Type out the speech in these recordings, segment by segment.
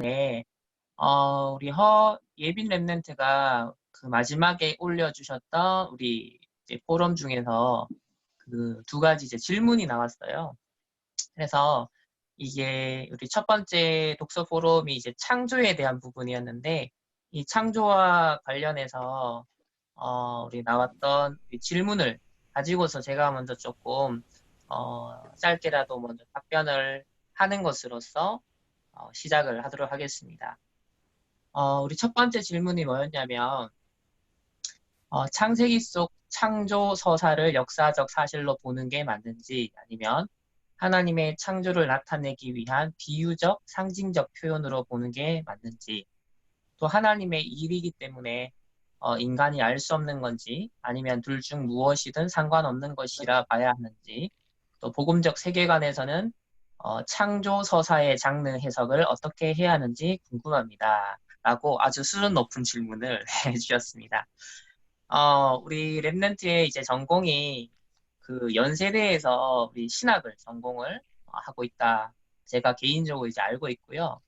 네, 우리 예빈 랩런트가 그 마지막에 올려주셨던 우리 이제 포럼 중에서 그 두 가지 이제 질문이 나왔어요. 그래서 이게 우리 첫 번째 독서 포럼이 이제 창조에 대한 부분이었는데, 이 창조와 관련해서 우리 나왔던 이 질문을 가지고서 제가 먼저 조금 짧게라도 먼저 답변을 하는 것으로서 시작을 하도록 하겠습니다. 우리 첫 번째 질문이 뭐였냐면, 창세기 속 창조 서사를 역사적 사실로 보는 게 맞는지, 아니면 하나님의 창조를 나타내기 위한 비유적, 상징적 표현으로 보는 게 맞는지, 또 하나님의 일이기 때문에 인간이 알 수 없는 건지, 아니면 둘 중 무엇이든 상관없는 것이라 봐야 하는지, 또 복음적 세계관에서는 창조 서사의 장르 해석을 어떻게 해야 하는지 궁금합니다. 라고 아주 수준 높은 질문을 해주셨습니다. 우리 랩런트의 이제 전공이 그 연세대에서 우리 신학을 전공을 하고 있다. 제가 개인적으로 이제 알고 있고요.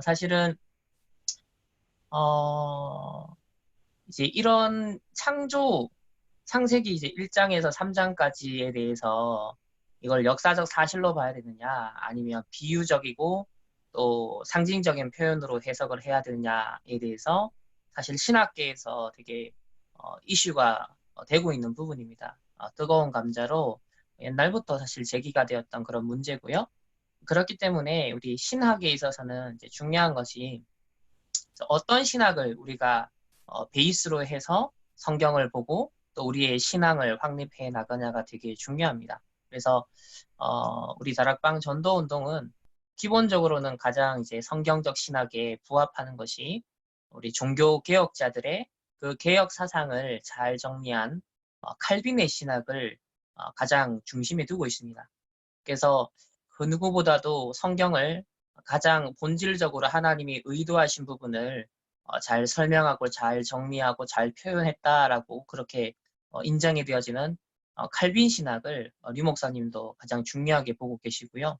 사실은 어, 이제 이런 창세기 이제 1장에서 3장까지에 대해서 이걸 역사적 사실로 봐야 되느냐, 아니면 비유적이고 또 상징적인 표현으로 해석을 해야 되느냐에 대해서 사실 신학계에서 되게 이슈가 되고 있는 부분입니다. 뜨거운 감자로 옛날부터 사실 제기가 되었던 그런 문제고요. 그렇기 때문에 우리 신학에 있어서는 이제 중요한 것이 어떤 신학을 우리가 베이스로 해서 성경을 보고 또 우리의 신앙을 확립해 나가냐가 되게 중요합니다. 그래서 우리 다락방 전도 운동은 기본적으로는 가장 이제 성경적 신학에 부합하는 것이 우리 종교 개혁자들의 그 개혁 사상을 잘 정리한 칼빈의 신학을 가장 중심에 두고 있습니다. 그래서 그 누구보다도 성경을 가장 본질적으로 하나님이 의도하신 부분을 잘 설명하고 잘 정리하고 잘 표현했다라고 그렇게 인정이 되어지는 칼빈 신학을 류 목사님도 가장 중요하게 보고 계시고요.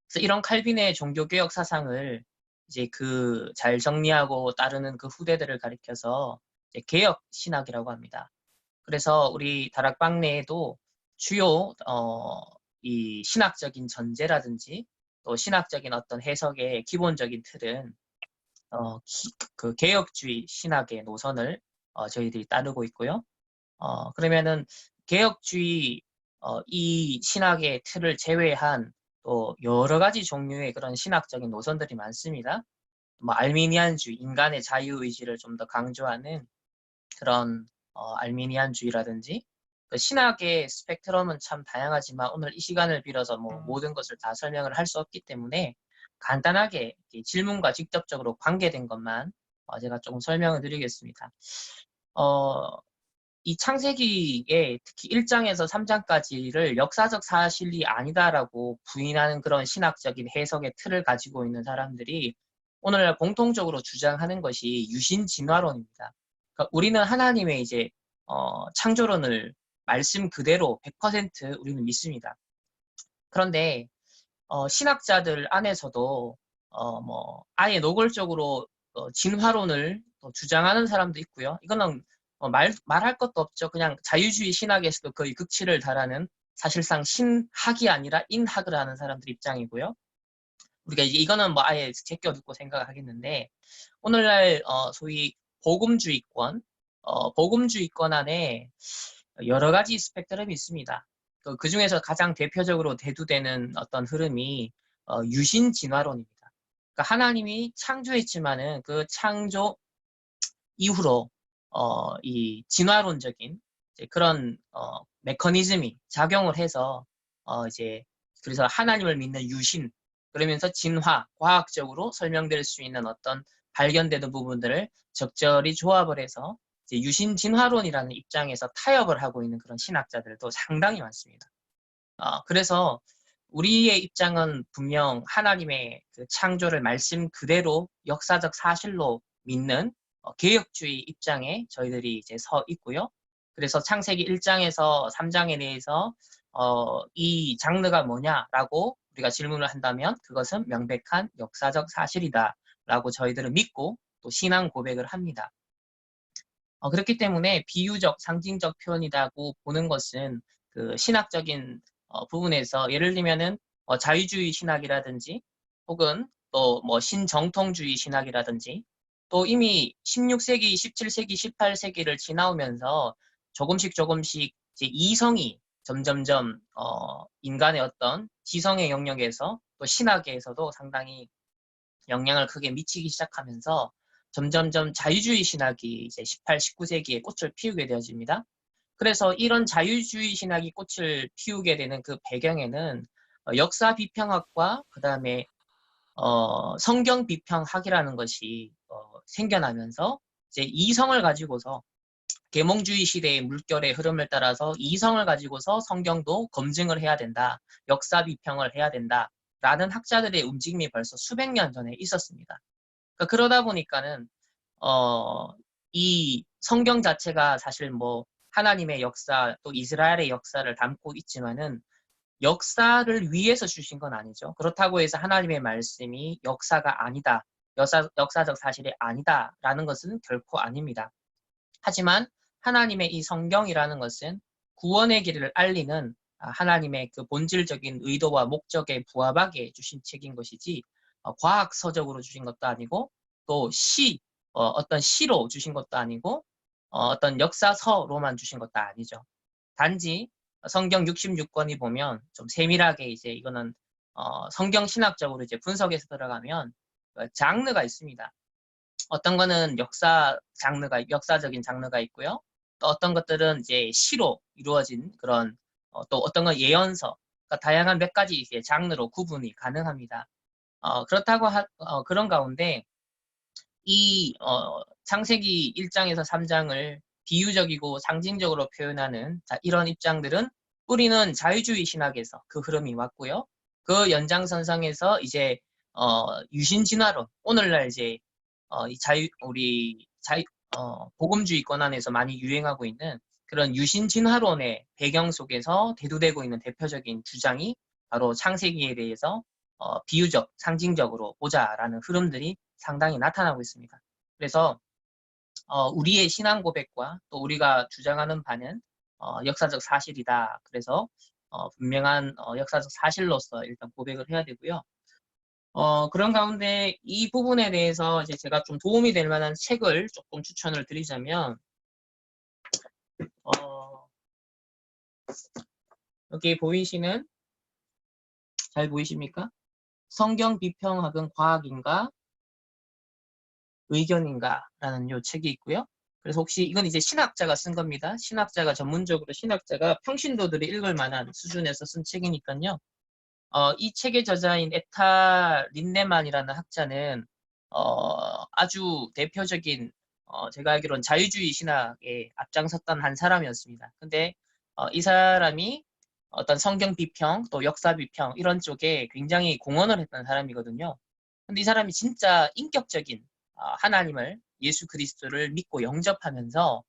그래서 이런 칼빈의 종교개혁 사상을 이제 그 잘 정리하고 따르는 그 후대들을 가리켜서 이제 개혁 신학이라고 합니다. 그래서 우리 다락방 내에도 주요 이 신학적인 전제라든지 또 신학적인 어떤 해석의 기본적인 틀은 그 개혁주의 신학의 노선을 저희들이 따르고 있고요. 그러면은 개혁주의 이 신학의 틀을 제외한 또 여러 가지 종류의 그런 신학적인 노선들이 많습니다. 뭐 알미니안주의, 인간의 자유의지를 좀 더 강조하는 그런 알미니안주의라든지 그 신학의 스펙트럼은 참 다양하지만 오늘 이 시간을 빌어서 뭐 모든 것을 다 설명을 할 수 없기 때문에 간단하게 질문과 직접적으로 관계된 것만 제가 조금 설명을 드리겠습니다. 이 창세기에 특히 1장에서 3장까지를 역사적 사실이 아니다라고 부인하는 그런 신학적인 해석의 틀을 가지고 있는 사람들이 오늘날 공통적으로 주장하는 것이 유신 진화론입니다. 그러니까 우리는 하나님의 이제 창조론을 말씀 그대로 100% 우리는 믿습니다. 그런데 신학자들 안에서도 뭐 아예 노골적으로 진화론을 주장하는 사람도 있고요. 이거는 말할 것도 없죠. 그냥 자유주의 신학에서도 거의 극치를 달하는 사실상 신학이 아니라 인학을 하는 사람들 입장이고요. 우리가 이제 이거는 뭐 아예 제껴두고 생각하겠는데 오늘날 소위 복음주의권 안에 여러 가지 스펙트럼이 있습니다. 그 중에서 가장 대표적으로 대두되는 어떤 흐름이 유신 진화론입니다. 그러니까 하나님이 창조했지만은 그 창조 이후로 이 진화론적인 그런 메커니즘이 작용을 해서 이제 그래서 하나님을 믿는 유신 그러면서 진화 과학적으로 설명될 수 있는 어떤 발견되는 부분들을 적절히 조합을 해서 이제 유신 진화론이라는 입장에서 타협을 하고 있는 그런 신학자들도 상당히 많습니다. 그래서 우리의 입장은 분명 하나님의 그 창조를 말씀 그대로 역사적 사실로 믿는 개혁주의 입장에 저희들이 이제 서 있고요. 그래서 창세기 1장에서 3장에 대해서 이 장르가 뭐냐라고 우리가 질문을 한다면 그것은 명백한 역사적 사실이다라고 저희들은 믿고 또 신앙 고백을 합니다. 그렇기 때문에 비유적, 상징적 표현이라고 보는 것은 그 신학적인 부분에서 예를 들면은 자유주의 신학이라든지 혹은 또 뭐 신정통주의 신학이라든지 또 이미 16세기, 17세기, 18세기를 지나오면서 조금씩 이제 이성이 점점점 인간의 어떤 지성의 영역에서 또 신학에서도 상당히 영향을 크게 미치기 시작하면서 점점점 자유주의 신학이 이제 18, 19세기에 꽃을 피우게 되어집니다. 그래서 이런 자유주의 신학이 꽃을 피우게 되는 그 배경에는 역사 비평학과 그 다음에 성경 비평학이라는 것이 생겨나면서 이제 이성을 가지고서 계몽주의 시대의 물결의 흐름을 따라서 이성을 가지고서 성경도 검증을 해야 된다. 역사 비평을 해야 된다. 라는 학자들의 움직임이 벌써 수백 년 전에 있었습니다. 그러다 보니까는 이 성경 자체가 사실 뭐 하나님의 역사 또 이스라엘의 역사를 담고 있지만은 역사를 위해서 주신 건 아니죠. 그렇다고 해서 하나님의 말씀이 역사가 아니다. 역사적 사실이 아니다라는 것은 결코 아닙니다. 하지만 하나님의 이 성경이라는 것은 구원의 길을 알리는 하나님의 그 본질적인 의도와 목적에 부합하게 주신 책인 것이지 과학서적으로 주신 것도 아니고 또 어떤 시로 주신 것도 아니고 어떤 역사서로만 주신 것도 아니죠. 단지 성경 66권이 보면 좀 세밀하게 이제 이거는 성경 신학적으로 이제 분석해서 들어가면 장르가 있습니다. 어떤 거는 역사적인 장르가 있고요. 또 어떤 것들은 이제 시로 이루어진 그런 또 어떤 건 예언서, 그러니까 다양한 몇 가지 이제 장르로 구분이 가능합니다. 그렇다고 그런 가운데 이 창세기 1장에서 3장을 비유적이고 상징적으로 표현하는 이런 입장들은 뿌리는 자유주의 신학에서 그 흐름이 왔고요. 그 연장선상에서 이제 유신진화론, 오늘날 이제 복음주의권 안에서 많이 유행하고 있는 그런 유신진화론의 배경 속에서 대두되고 있는 대표적인 주장이 바로 창세기에 대해서 비유적, 상징적으로 보자라는 흐름들이 상당히 나타나고 있습니다. 그래서 우리의 신앙 고백과 또 우리가 주장하는 바는 역사적 사실이다. 그래서 분명한 역사적 사실로서 일단 고백을 해야 되고요. 그런 가운데 이 부분에 대해서 이제 제가 좀 도움이 될 만한 책을 조금 추천을 드리자면, 여기 보이시는, 잘 보이십니까? 성경 비평학은 과학인가? 의견인가? 라는 요 책이 있고요. 그래서 혹시 이건 이제 신학자가 쓴 겁니다. 전문적으로 신학자가 평신도들이 읽을 만한 수준에서 쓴 책이니까요. 이 책의 저자인 에타 린데만이라는 학자는 아주 대표적인 제가 알기로는 자유주의 신학에 앞장섰던 한 사람이었습니다. 근데 이 사람이 어떤 성경 비평 또 역사 비평 이런 쪽에 굉장히 공헌을 했던 사람이거든요. 근데 이 사람이 진짜 인격적인 하나님을 예수 그리스도를 믿고 영접하면서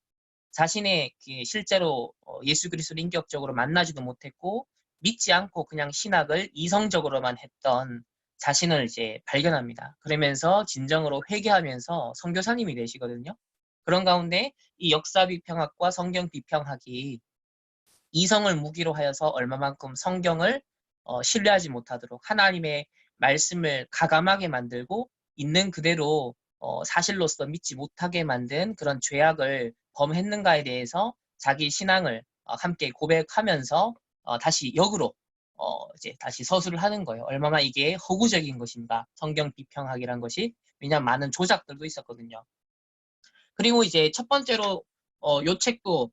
자신의 실제로 예수 그리스도를 인격적으로 만나지도 못했고 믿지 않고 그냥 신학을 이성적으로만 했던 자신을 이제 발견합니다. 그러면서 진정으로 회개하면서 선교사님이 되시거든요. 그런 가운데 이 역사 비평학과 성경 비평학이 이성을 무기로 하여서 얼마만큼 성경을 신뢰하지 못하도록 하나님의 말씀을 가감하게 만들고 있는 그대로 사실로서 믿지 못하게 만든 그런 죄악을 범했는가에 대해서 자기 신앙을 함께 고백하면서 다시 역으로 이제 다시 서술을 하는 거예요. 얼마나 이게 허구적인 것인가, 성경 비평학이란 것이. 왜냐하면 많은 조작들도 있었거든요. 그리고 이제 첫 번째로 요 책도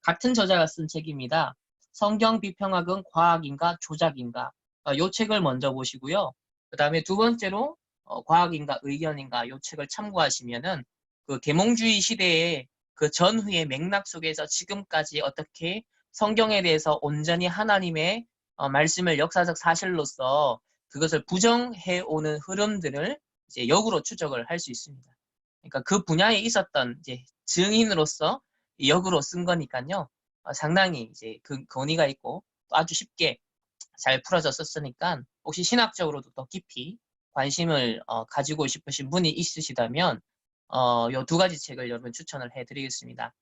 같은 저자가 쓴 책입니다. 성경 비평학은 과학인가 조작인가. 요 책을 먼저 보시고요. 그 다음에 두 번째로 과학인가 의견인가 요 책을 참고하시면은 그 계몽주의 시대의 그 전후의 맥락 속에서 지금까지 어떻게 성경에 대해서 온전히 하나님의 말씀을 역사적 사실로서 그것을 부정해 오는 흐름들을 이제 역으로 추적을 할 수 있습니다. 그러니까 그 분야에 있었던 이제 증인으로서 역으로 쓴 거니까요. 상당히 이제 그 권위가 있고 또 아주 쉽게 잘 풀어졌었으니까 혹시 신학적으로도 더 깊이 관심을 가지고 싶으신 분이 있으시다면 요 두 가지 책을 여러분 추천을 해드리겠습니다.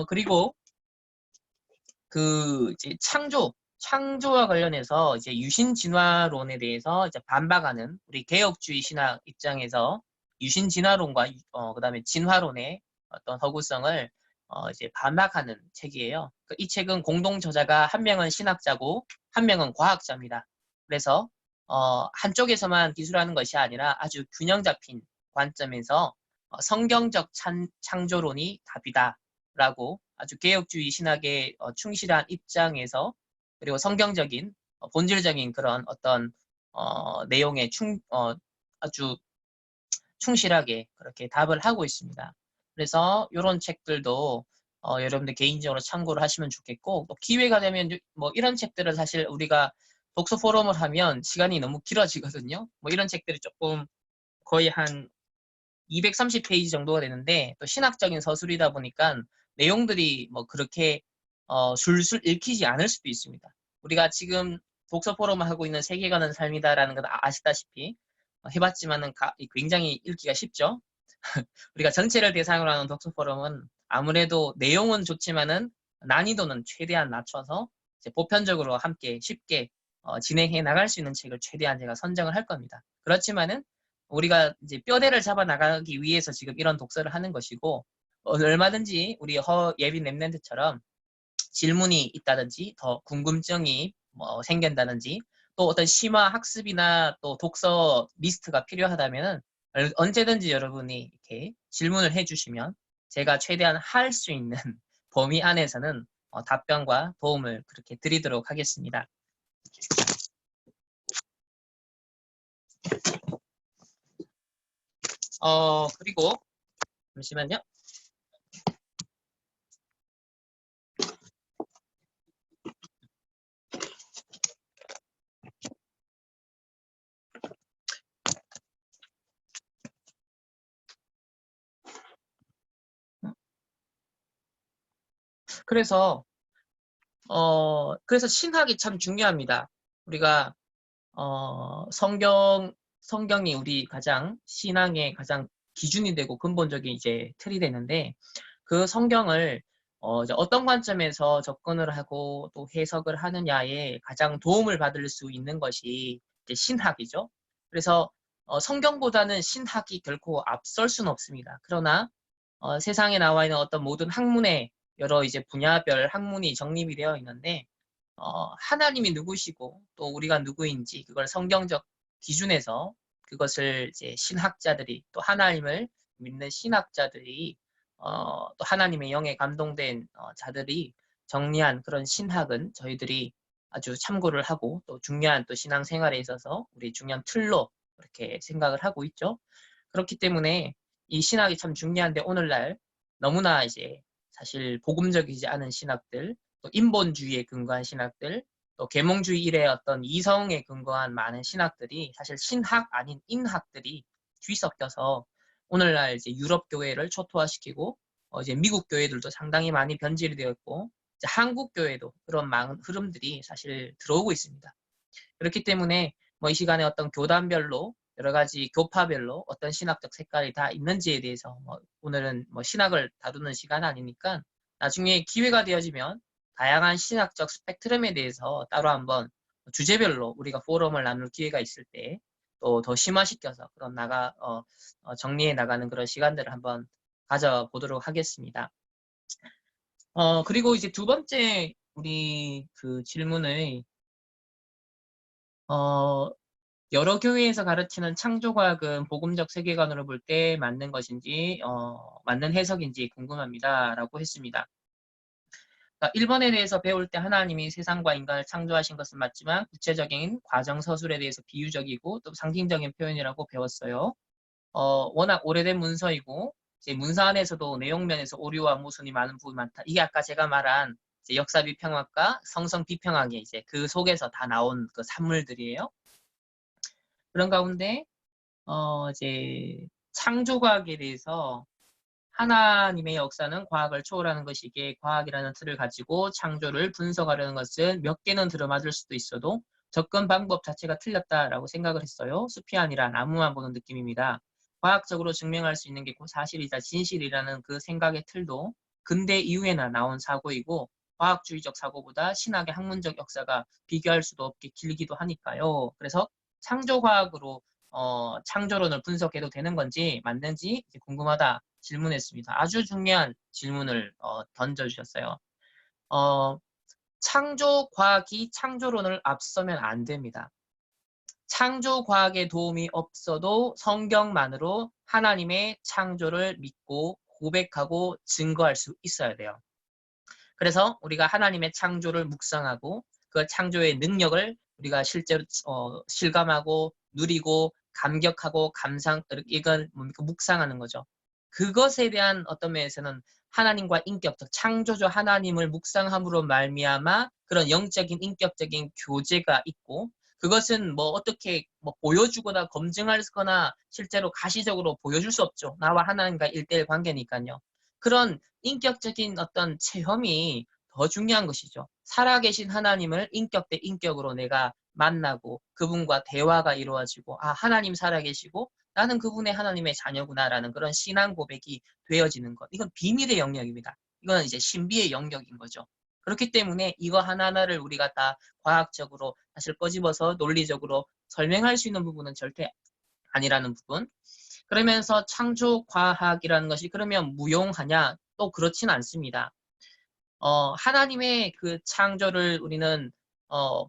그리고 그 이제 창조와 관련해서 이제 유신 진화론에 대해서 이제 반박하는 우리 개혁주의 신학 입장에서 유신 진화론과 그다음에 진화론의 어떤 허구성을 이제 반박하는 책이에요. 이 책은 공동 저자가 한 명은 신학자고 한 명은 과학자입니다. 그래서 한쪽에서만 기술하는 것이 아니라 아주 균형 잡힌 관점에서 성경적 창조론이 답이다라고 아주 개혁주의 신학에 충실한 입장에서 그리고 성경적인 본질적인 그런 어떤 내용에 아주 충실하게 그렇게 답을 하고 있습니다. 그래서 이런 책들도 여러분들 개인적으로 참고를 하시면 좋겠고, 또 기회가 되면 뭐 이런 책들을 사실 우리가 독서 포럼을 하면 시간이 너무 길어지거든요. 뭐 이런 책들이 조금 거의 한 230페이지 정도가 되는데, 또 신학적인 서술이다 보니까 내용들이 뭐 그렇게 술술 읽히지 않을 수도 있습니다. 우리가 지금 독서 포럼을 하고 있는 세계관은 삶이다라는 건 아시다시피 해봤지만은 굉장히 읽기가 쉽죠. 우리가 전체를 대상으로 하는 독서 포럼은 아무래도 내용은 좋지만은 난이도는 최대한 낮춰서 이제 보편적으로 함께 쉽게 진행해 나갈 수 있는 책을 최대한 제가 선정을 할 겁니다. 그렇지만은 우리가 이제 뼈대를 잡아 나가기 위해서 지금 이런 독서를 하는 것이고, 얼마든지 우리 예빈 랩런트처럼 질문이 있다든지 더 궁금증이 뭐 생긴다든지 또 어떤 심화 학습이나 또 독서 리스트가 필요하다면 언제든지 여러분이 이렇게 질문을 해주시면 제가 최대한 할 수 있는 범위 안에서는 답변과 도움을 그렇게 드리도록 하겠습니다. 그리고 잠시만요. 그래서 신학이 참 중요합니다. 우리가 성경이 우리 가장 신앙의 가장 기준이 되고 근본적인 이제 틀이 되는데, 그 성경을 이제 어떤 관점에서 접근을 하고 또 해석을 하느냐에 가장 도움을 받을 수 있는 것이 이제 신학이죠. 그래서 성경보다는 신학이 결코 앞설 수는 없습니다. 그러나 세상에 나와 있는 어떤 모든 학문의 여러 이제 분야별 학문이 정립이 되어 있는데, 하나님이 누구시고 또 우리가 누구인지 그걸 성경적 기준에서 그것을 이제 신학자들이 또 하나님을 믿는 신학자들이 또 하나님의 영에 감동된 자들이 정리한 그런 신학은 저희들이 아주 참고를 하고 또 중요한 또 신앙생활에 있어서 우리 중요한 틀로 그렇게 생각을 하고 있죠. 그렇기 때문에 이 신학이 참 중요한데, 오늘날 너무나 이제 사실 복음적이지 않은 신학들, 또 인본주의에 근거한 신학들, 또 계몽주의 일의 어떤 이성에 근거한 많은 신학들이 사실 신학 아닌 인학들이 뒤섞여서 오늘날 이제 유럽 교회를 초토화시키고 이제 미국 교회들도 상당히 많이 변질이 되어 있고 이제 한국 교회도 그런 많은 흐름들이 사실 들어오고 있습니다. 그렇기 때문에 뭐 이 시간에 어떤 교단별로 여러 가지 교파별로 어떤 신학적 색깔이 다 있는지에 대해서 오늘은 뭐 신학을 다루는 시간 아니니까 나중에 기회가 되어지면 다양한 신학적 스펙트럼에 대해서 따로 한번 주제별로 우리가 포럼을 나눌 기회가 있을 때 또 더 심화시켜서 그런 정리해 나가는 그런 시간들을 한번 가져보도록 하겠습니다. 그리고 이제 두 번째 우리 그 질문의 여러 교회에서 가르치는 창조과학은 복음적 세계관으로 볼 때 맞는 것인지, 맞는 해석인지 궁금합니다. 라고 했습니다. 그러니까 1번에 대해서 배울 때 하나님이 세상과 인간을 창조하신 것은 맞지만 구체적인 과정 서술에 대해서 비유적이고 또 상징적인 표현이라고 배웠어요. 워낙 오래된 문서이고 이제 문서 안에서도 내용면에서 오류와 모순이 많은 부분이 많다. 이게 아까 제가 말한 이제 역사 비평학과 성성 비평학이 이제 그 속에서 다 나온 그 산물들이에요. 그런 가운데 이제 창조과학에 대해서 하나님의 역사는 과학을 초월하는 것이기에 과학이라는 틀을 가지고 창조를 분석하려는 것은 몇 개는 들어맞을 수도 있어도 접근 방법 자체가 틀렸다라고 생각을 했어요. 숲이 아니라 나무만 보는 느낌입니다. 과학적으로 증명할 수 있는 게 곧 사실이자 진실이라는 그 생각의 틀도 근대 이후에나 나온 사고이고 과학주의적 사고보다 신학의 학문적 역사가 비교할 수도 없게 길기도 하니까요. 그래서 창조과학으로 창조론을 분석해도 되는 건지 맞는지 궁금하다 질문했습니다. 아주 중요한 질문을 던져주셨어요. 어, 창조과학이 창조론을 앞서면 안 됩니다. 창조과학의 도움이 없어도 성경만으로 하나님의 창조를 믿고 고백하고 증거할 수 있어야 돼요. 그래서 우리가 하나님의 창조를 묵상하고 그 창조의 능력을 우리가 실제로 실감하고 누리고 감격하고 이건 뭡니까? 묵상하는 거죠. 그것에 대한 어떤 면에서는 하나님과 인격적 창조주 하나님을 묵상함으로 말미암아 그런 영적인 인격적인 교제가 있고 그것은 뭐 어떻게 뭐 보여주거나 검증하거나 실제로 가시적으로 보여줄 수 없죠. 나와 하나님과 1대1 관계니까요. 그런 인격적인 어떤 체험이 더 중요한 것이죠. 살아계신 하나님을 인격 대 인격으로 내가 만나고 그분과 대화가 이루어지고 아 하나님 살아계시고 나는 그분의 하나님의 자녀구나라는 그런 신앙 고백이 되어지는 것. 이건 비밀의 영역입니다. 이건 이제 신비의 영역인 거죠. 그렇기 때문에 이거 하나하나를 우리가 다 과학적으로 사실 꺼집어서 논리적으로 설명할 수 있는 부분은 절대 아니라는 부분. 그러면서 창조과학이라는 것이 그러면 무용하냐? 또 그렇진 않습니다. 하나님의 그 창조를 우리는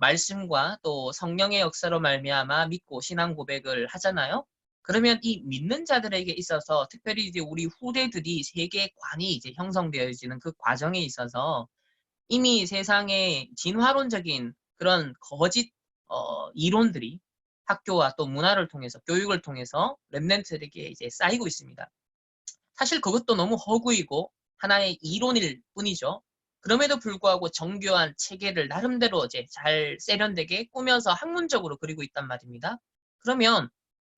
말씀과 또 성령의 역사로 말미암아 믿고 신앙 고백을 하잖아요. 그러면 이 믿는 자들에게 있어서 특별히 이제 우리 후대들이 세계관이 이제 형성되어지는 그 과정에 있어서 이미 세상에 진화론적인 그런 거짓 이론들이 학교와 또 문화를 통해서 교육을 통해서 랩런트들에게 이제 쌓이고 있습니다. 사실 그것도 너무 허구이고 하나의 이론일 뿐이죠. 그럼에도 불구하고 정교한 체계를 나름대로 이제 잘 세련되게 꾸며서 학문적으로 그리고 있단 말입니다. 그러면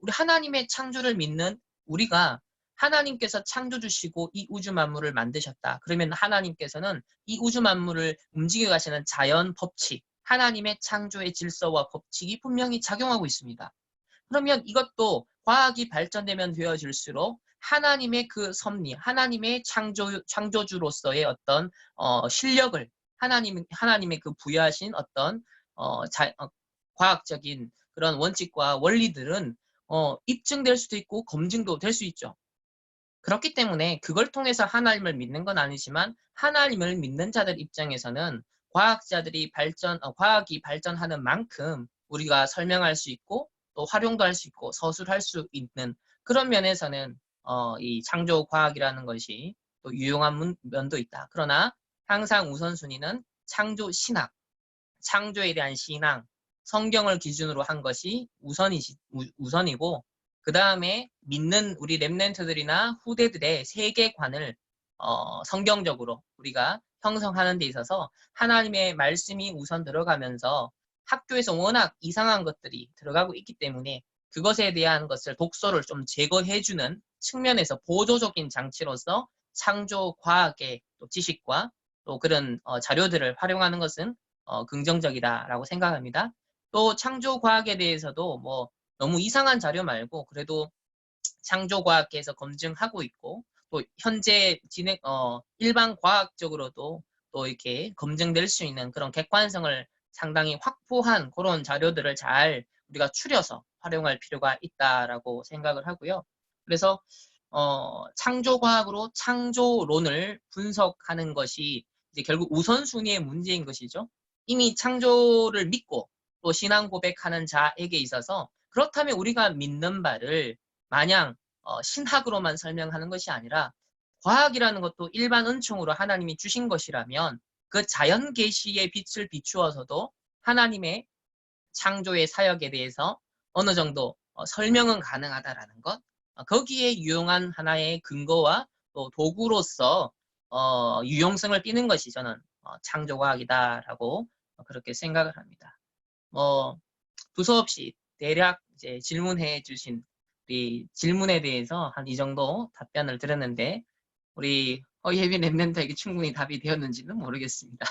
우리 하나님의 창조를 믿는 우리가 하나님께서 창조 주시고 이 우주 만물을 만드셨다. 그러면 하나님께서는 이 우주 만물을 움직여 가시는 자연 법칙, 하나님의 창조의 질서와 법칙이 분명히 작용하고 있습니다. 그러면 이것도 과학이 발전되면 되어질수록 하나님의 그 섭리, 하나님의 창조주로서의 어떤 실력을 하나님의 그 부여하신 어떤 과학적인 그런 원칙과 원리들은 입증될 수도 있고 검증도 될 수 있죠. 그렇기 때문에 그걸 통해서 하나님을 믿는 건 아니지만 하나님을 믿는 자들 입장에서는 과학이 발전하는 만큼 우리가 설명할 수 있고 또 활용도 할 수 있고 서술할 수 있는 그런 면에서는 이 창조 과학이라는 것이 또 유용한 면도 있다. 그러나 항상 우선순위는 창조 신학, 창조에 대한 신앙, 성경을 기준으로 한 것이 우선이고 그 다음에 믿는 우리 랩런트들이나 후대들의 세계관을 성경적으로 우리가 형성하는 데 있어서 하나님의 말씀이 우선 들어가면서 학교에서 워낙 이상한 것들이 들어가고 있기 때문에 그것에 대한 것을 독소를 좀 제거해주는 측면에서 보조적인 장치로서 창조 과학의 또 지식과 또 그런 자료들을 활용하는 것은 긍정적이다라고 생각합니다. 또 창조 과학에 대해서도 뭐 너무 이상한 자료 말고 그래도 창조과학계에서 검증하고 있고 또 현재 일반 과학적으로도 또 이렇게 검증될 수 있는 그런 객관성을 상당히 확보한 그런 자료들을 잘 우리가 추려서 활용할 필요가 있다라고 생각을 하고요. 그래서 창조과학으로 창조론을 분석하는 것이 이제 결국 우선순위의 문제인 것이죠. 이미 창조를 믿고 또 신앙 고백하는 자에게 있어서 그렇다면 우리가 믿는 바를 마냥 신학으로만 설명하는 것이 아니라 과학이라는 것도 일반 은총으로 하나님이 주신 것이라면 그 자연 계시의 빛을 비추어서도 하나님의 창조의 사역에 대해서 어느 정도 설명은 가능하다라는 것 거기에 유용한 하나의 근거와 또 도구로서 유용성을 띠는 것이 저는 창조과학이다라고 그렇게 생각을 합니다. 두서없이 대략 이제 질문해 주신 우리 질문에 대해서 한 이 정도 답변을 드렸는데 우리 허예빈 랩런터에게 충분히 답이 되었는지는 모르겠습니다.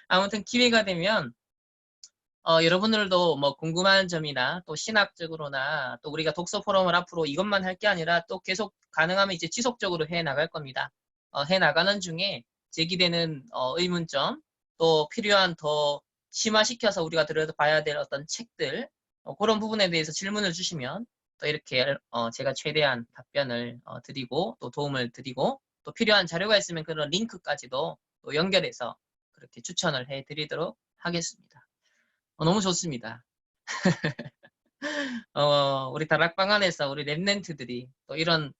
아무튼 기회가 되면 여러분들도 뭐 궁금한 점이나 또 신학적으로나 또 우리가 독서 포럼을 앞으로 이것만 할 게 아니라 또 계속 가능하면 이제 지속적으로 해 나갈 겁니다. 해 나가는 중에 제기되는 의문점 또 필요한 더 심화시켜서 우리가 들여다봐야 될 어떤 책들 그런 부분에 대해서 질문을 주시면 또 이렇게 제가 최대한 답변을 드리고 또 도움을 드리고 또 필요한 자료가 있으면 그런 링크까지도 또 연결해서 그렇게 추천을 해드리도록 하겠습니다. 너무 좋습니다. 우리 다락방 안에서 우리 랩런트들이 또 이런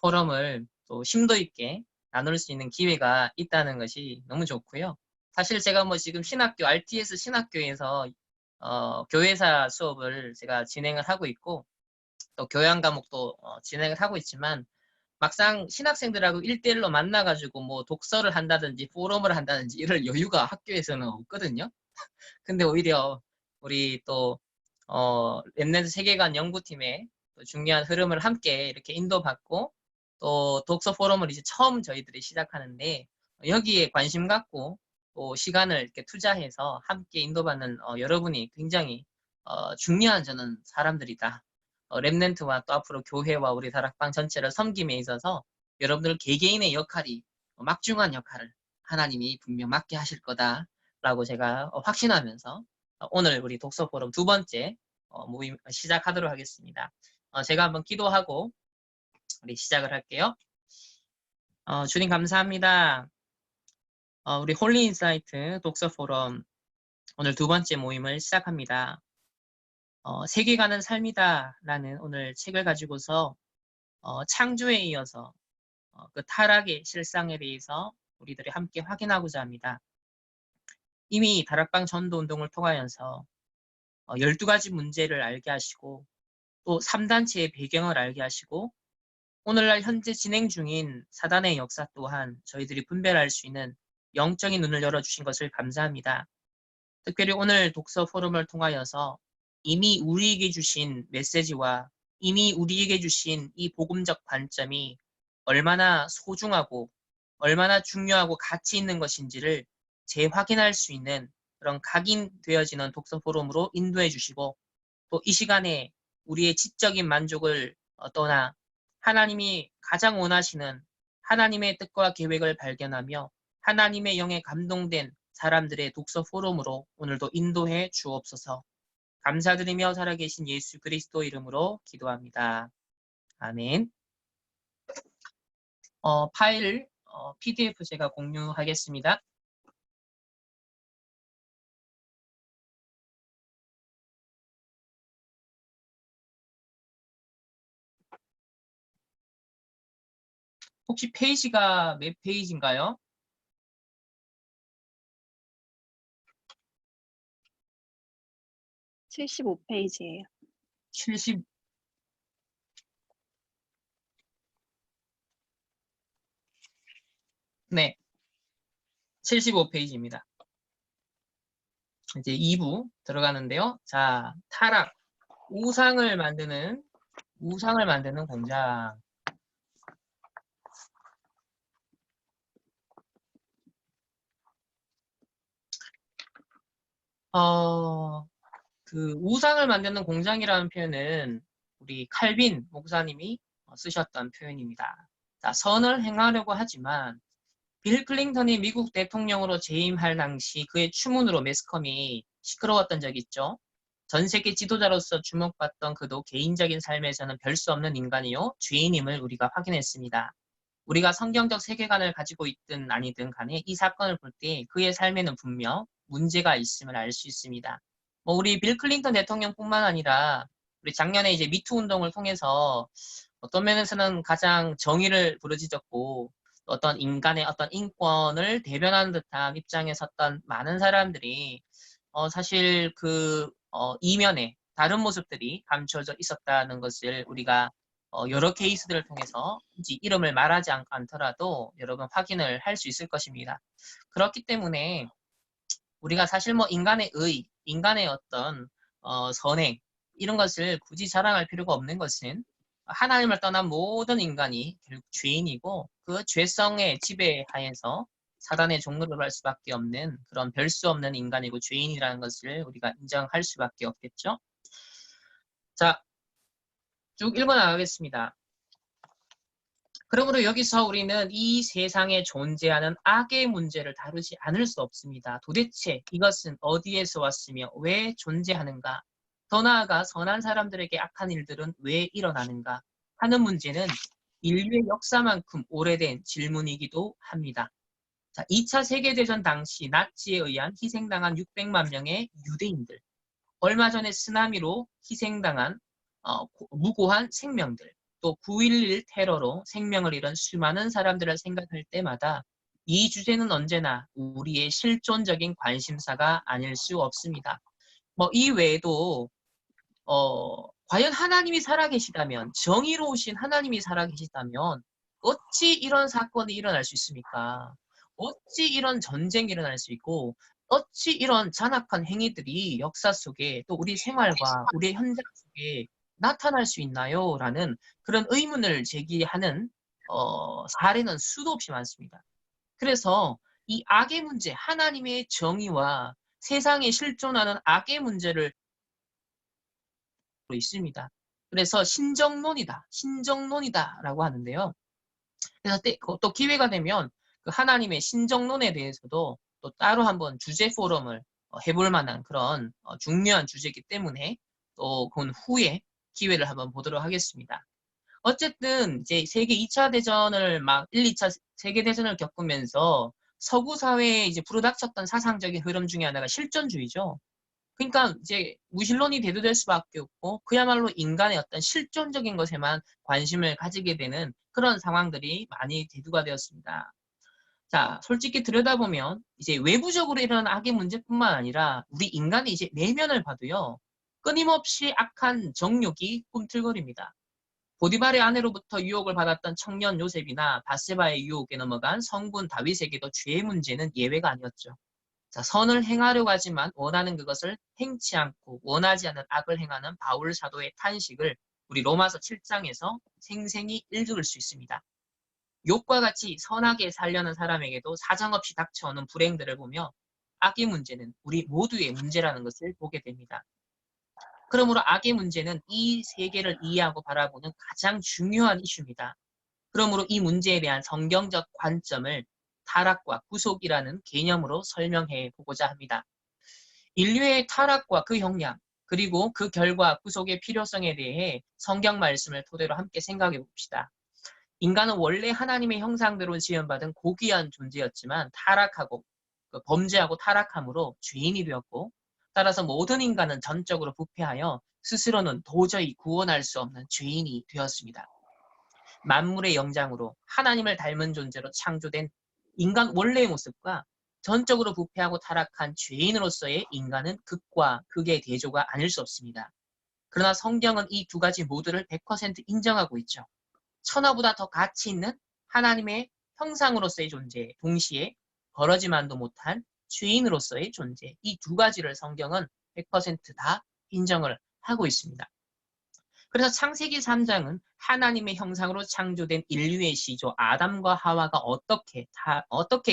포럼을 또 심도 있게 나눌 수 있는 기회가 있다는 것이 너무 좋고요. 사실 제가 뭐 지금 신학교, RTS 신학교에서 교회사 수업을 제가 진행을 하고 있고 또 교양 과목도 진행을 하고 있지만 막상 신학생들하고 1대1로 만나가지고 뭐 독서를 한다든지 포럼을 한다든지 이럴 여유가 학교에서는 없거든요. 근데 오히려 우리 또 랩넌트 세계관 연구팀의 또 중요한 흐름을 함께 이렇게 인도받고 또 독서 포럼을 이제 처음 저희들이 시작하는데 여기에 관심 갖고 또 시간을 이렇게 투자해서 함께 인도받는 여러분이 굉장히 중요한 저는 사람들이다. 랩넌트와 또 앞으로 교회와 우리 다락방 전체를 섬김에 있어서 여러분들 개개인의 역할이 막중한 역할을 하나님이 분명 맡게 하실 거다라고 제가 확신하면서 오늘 우리 독서 포럼 두 번째 모임 시작하도록 하겠습니다. 제가 한번 기도하고 우리 시작을 할게요. 주님 감사합니다. 우리 홀리 인사이트 독서 포럼 오늘 두 번째 모임을 시작합니다. 세계가는 삶이다 라는 오늘 책을 가지고서 창조에 이어서 그 타락의 실상에 대해서 우리들이 함께 확인하고자 합니다. 이미 다락방 전도 운동을 통하여서 12가지 문제를 알게 하시고 또 3단체의 배경을 알게 하시고 오늘날 현재 진행 중인 사단의 역사 또한 저희들이 분별할 수 있는 영적인 눈을 열어주신 것을 감사합니다. 특별히 오늘 독서 포럼을 통하여서 이미 우리에게 주신 메시지와 이미 우리에게 주신 이 복음적 관점이 얼마나 소중하고 얼마나 중요하고 가치 있는 것인지를 재확인할 수 있는 그런 각인되어지는 독서 포럼으로 인도해 주시고 또 이 시간에 우리의 지적인 만족을 떠나 하나님이 가장 원하시는 하나님의 뜻과 계획을 발견하며 하나님의 영에 감동된 사람들의 독서 포럼으로 오늘도 인도해 주옵소서. 감사드리며 살아계신 예수 그리스도 이름으로 기도합니다. 아멘. 파일 PDF 제가 공유하겠습니다. 혹시 페이지가 몇 페이지인가요? 75페이지예요. 70 네. 75페이지입니다. 이제 2부 들어가는데요. 자, 타락 우상을 만드는 공장. 그 우상을 만드는 공장이라는 표현은 우리 칼빈 목사님이 쓰셨던 표현입니다. 자, 선을 행하려고 하지만 빌 클린턴이 미국 대통령으로 재임할 당시 그의 추문으로 매스컴이 시끄러웠던 적이 있죠. 전 세계 지도자로서 주목받던 그도 개인적인 삶에서는 별 수 없는 인간이요 죄인임을 우리가 확인했습니다. 우리가 성경적 세계관을 가지고 있든 아니든 간에 이 사건을 볼 때 그의 삶에는 분명 문제가 있음을 알 수 있습니다. 뭐 우리 빌 클린턴 대통령뿐만 아니라 우리 작년에 이제 미투 운동을 통해서 어떤 면에서는 가장 정의를 부르짖었고 어떤 인간의 어떤 인권을 대변하는 듯한 입장에 섰던 많은 사람들이 사실 그 이면에 다른 모습들이 감춰져 있었다는 것을 우리가 여러 케이스들을 통해서 굳이 이름을 말하지 않더라도 여러분 확인을 할 수 있을 것입니다. 그렇기 때문에 우리가 사실 뭐 인간의 의, 인간의 어떤 선행 이런 것을 굳이 자랑할 필요가 없는 것은 하나님을 떠난 모든 인간이 결국 죄인이고 그 죄성의 지배하에서 사단의 종로를 할 수밖에 없는 그런 별 수 없는 인간이고 죄인이라는 것을 우리가 인정할 수밖에 없겠죠. 자, 쭉 읽어나가겠습니다. 그러므로 여기서 우리는 이 세상에 존재하는 악의 문제를 다루지 않을 수 없습니다. 도대체 이것은 어디에서 왔으며 왜 존재하는가? 더 나아가 선한 사람들에게 악한 일들은 왜 일어나는가? 하는 문제는 인류의 역사만큼 오래된 질문이기도 합니다. 자, 2차 세계대전 당시 나치에 의한 희생당한 600만 명의 유대인들, 얼마 전에 쓰나미로 희생당한 무고한 생명들, 또 9.11 테러로 생명을 잃은 수많은 사람들을 생각할 때마다 이 주제는 언제나 우리의 실존적인 관심사가 아닐 수 없습니다. 이 외에도 과연 하나님이 살아계시다면, 정의로우신 하나님이 살아계시다면 어찌 이런 사건이 일어날 수 있습니까? 어찌 이런 전쟁이 일어날 수 있고 어찌 이런 잔악한 행위들이 역사 속에 또 우리 생활과 우리의 현장 속에 나타날 수 있나요? 라는 그런 의문을 제기하는 사례는 수도 없이 많습니다. 그래서 이 악의 문제, 하나님의 정의와 세상에 실존하는 악의 문제를 있습니다. 그래서 신정론이다라고 하는데요. 그래서 또 기회가 되면 그 하나님의 신정론에 대해서도 또 따로 한번 주제 포럼을 해볼 만한 그런 중요한 주제이기 때문에 또 그 후에 기회를 한번 보도록 하겠습니다. 어쨌든 이제 세계 2차 대전을 막 1, 2차 세계 대전을 겪으면서 서구 사회에 이제 불어닥쳤던 사상적인 흐름 중에 하나가 실존주의죠. 그러니까 이제 무신론이 대두될 수밖에 없고 그야말로 인간의 어떤 실존적인 것에만 관심을 가지게 되는 그런 상황들이 많이 대두가 되었습니다. 자, 솔직히 들여다보면 이제 외부적으로 일어나는 악의 문제뿐만 아니라 우리 인간의 이제 내면을 봐도요. 끊임없이 악한 정욕이 꿈틀거립니다. 보디발의 아내로부터 유혹을 받았던 청년 요셉이나 바세바의 유혹에 넘어간 성군 다윗에게도 죄의 문제는 예외가 아니었죠. 자, 선을 행하려고 하지만 원하는 그것을 행치 않고 원하지 않는 악을 행하는 바울 사도의 탄식을 우리 로마서 7장에서 생생히 읽을 수 있습니다. 욥과 같이 선하게 살려는 사람에게도 사정없이 닥쳐오는 불행들을 보며 악의 문제는 우리 모두의 문제라는 것을 보게 됩니다. 그러므로 악의 문제는 이 세계를 이해하고 바라보는 가장 중요한 이슈입니다. 그러므로 이 문제에 대한 성경적 관점을 타락과 구속이라는 개념으로 설명해 보고자 합니다. 인류의 타락과 그 형량, 그리고 그 결과 구속의 필요성에 대해 성경 말씀을 토대로 함께 생각해 봅시다. 인간은 원래 하나님의 형상대로 지음받은 고귀한 존재였지만 타락하고 범죄하고 타락함으로 죄인이 되었고 따라서 모든 인간은 전적으로 부패하여 스스로는 도저히 구원할 수 없는 죄인이 되었습니다. 만물의 영장으로 하나님을 닮은 존재로 창조된 인간 원래의 모습과 전적으로 부패하고 타락한 죄인으로서의 인간은 극과 극의 대조가 아닐 수 없습니다. 그러나 성경은 이 두 가지 모두를 100% 인정하고 있죠. 천하보다 더 가치 있는 하나님의 형상으로서의 존재, 동시에 벌어지만도 못한 죄인으로서의 존재, 이 두 가지를 성경은 100%다 인정을 하고 있습니다. 그래서 창세기 3장은 하나님의 형상으로 창조된 인류의 시조 아담과 하와가 어떻게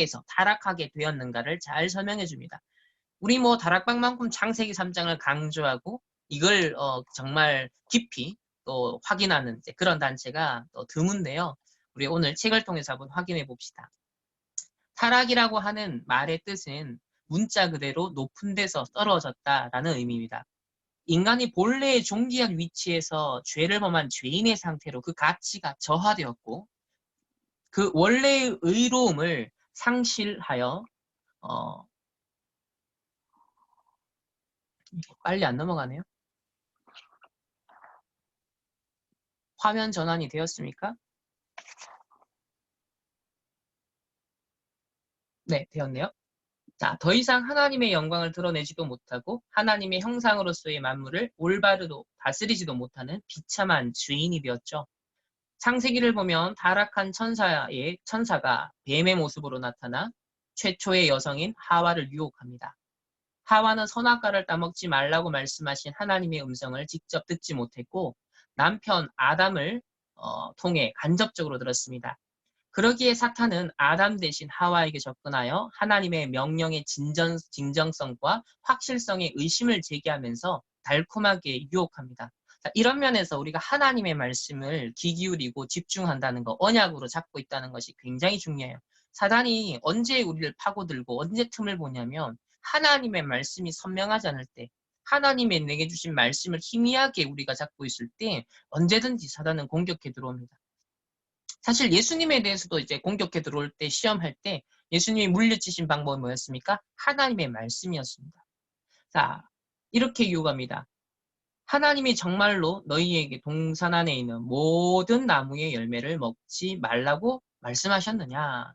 해서 타락하게 되었는가를 잘 설명해 줍니다. 우리 다락방만큼 창세기 3장을 강조하고 이걸 정말 깊이 또 확인하는 그런 단체가 또 드문데요. 우리 오늘 책을 통해서 한번 확인해 봅시다. 타락이라고 하는 말의 뜻은 문자 그대로 높은 데서 떨어졌다라는 의미입니다. 인간이 본래의 존귀한 위치에서 죄를 범한 죄인의 상태로 그 가치가 저하되었고 그 원래의 의로움을 상실하여 빨리 안 넘어가네요. 화면 전환이 되었습니까? 네, 되었네요. 자, 더 이상 하나님의 영광을 드러내지도 못하고 하나님의 형상으로서의 만물을 올바르도 다스리지도 못하는 비참한 죄인이 되었죠. 창세기를 보면 타락한 천사가 뱀의 모습으로 나타나 최초의 여성인 하와를 유혹합니다. 하와는 선악과를 따먹지 말라고 말씀하신 하나님의 음성을 직접 듣지 못했고 남편 아담을 통해 간접적으로 들었습니다. 그러기에 사탄은 아담 대신 하와에게 접근하여 하나님의 명령의 진정성과 확실성에 의심을 제기하면서 달콤하게 유혹합니다. 자, 이런 면에서 우리가 하나님의 말씀을 귀 기울이고 집중한다는 거, 언약으로 잡고 있다는 것이 굉장히 중요해요. 사단이 언제 우리를 파고들고 언제 틈을 보냐면 하나님의 말씀이 선명하지 않을 때, 하나님의 내게 주신 말씀을 희미하게 우리가 잡고 있을 때 언제든지 사단은 공격해 들어옵니다. 사실 예수님에 대해서도 이제 공격해 들어올 때 시험할 때 예수님이 물리치신 방법은 뭐였습니까? 하나님의 말씀이었습니다. 자, 이렇게 유혹합니다. 하나님이 정말로 너희에게 동산 안에 있는 모든 나무의 열매를 먹지 말라고 말씀하셨느냐?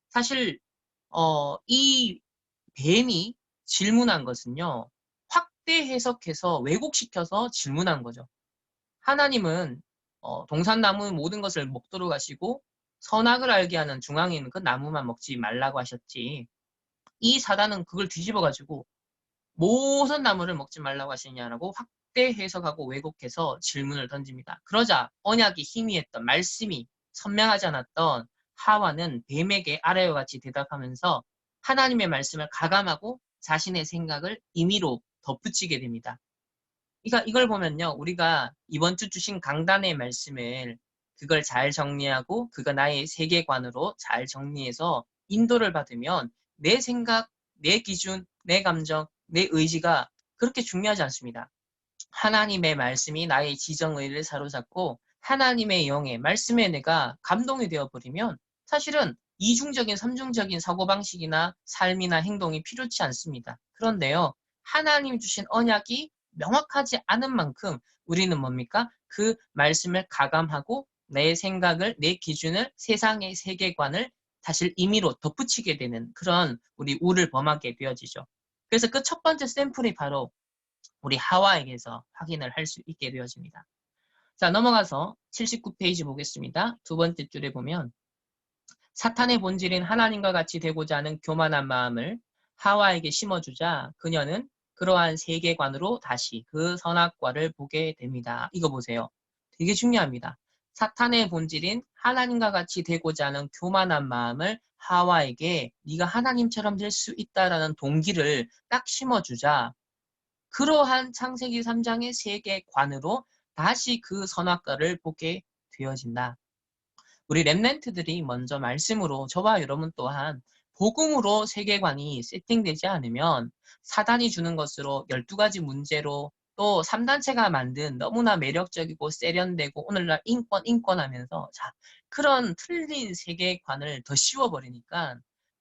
사실 이 뱀이 질문한 것은요. 확대 해석해서 왜곡시켜서 질문한 거죠. 하나님은 동산나무 모든 것을 먹도록 하시고 선악을 알게 하는 중앙에 있는 그 나무만 먹지 말라고 하셨지. 이 사단은 그걸 뒤집어가지고 모든 나무를 먹지 말라고 하시냐라고 확대 해석하고 왜곡해서 질문을 던집니다. 그러자 언약이 희미했던 말씀이 선명하지 않았던 하와는 뱀에게 아래와 같이 대답하면서 하나님의 말씀을 가감하고 자신의 생각을 임의로 덧붙이게 됩니다. 그러니까 이걸 보면요. 우리가 이번 주 주신 강단의 말씀을 그걸 잘 정리하고 그가 나의 세계관으로 잘 정리해서 인도를 받으면 내 생각, 내 기준, 내 감정, 내 의지가 그렇게 중요하지 않습니다. 하나님의 말씀이 나의 지정의를 사로잡고 하나님의 영의 말씀에 내가 감동이 되어버리면 사실은 이중적인, 삼중적인 사고방식이나 삶이나 행동이 필요치 않습니다. 그런데요, 하나님 주신 언약이 명확하지 않은 만큼 우리는 뭡니까? 그 말씀을 가감하고 내 생각을, 내 기준을, 세상의 세계관을 사실 임의로 덧붙이게 되는 그런 우리 우를 범하게 되어지죠. 그래서 그 첫 번째 샘플이 바로 우리 하와에게서 확인을 할 수 있게 되어집니다. 자, 넘어가서 79페이지 보겠습니다. 두 번째 줄에 보면 사탄의 본질인 하나님과 같이 되고자 하는 교만한 마음을 하와에게 심어주자 그녀는 그러한 세계관으로 다시 그 선악과를 보게 됩니다. 이거 보세요. 되게 중요합니다. 사탄의 본질인 하나님과 같이 되고자 하는 교만한 마음을 하와에게 네가 하나님처럼 될 수 있다라는 동기를 딱 심어주자 그러한 창세기 3장의 세계관으로 다시 그 선악과를 보게 되어진다. 우리 랩런트들이 먼저 말씀으로 저와 여러분 또한 복음으로 세계관이 세팅되지 않으면 사단이 주는 것으로 12가지 문제로 또 3단체가 만든 너무나 매력적이고 세련되고 오늘날 인권 하면서 자, 그런 틀린 세계관을 더 씌워버리니까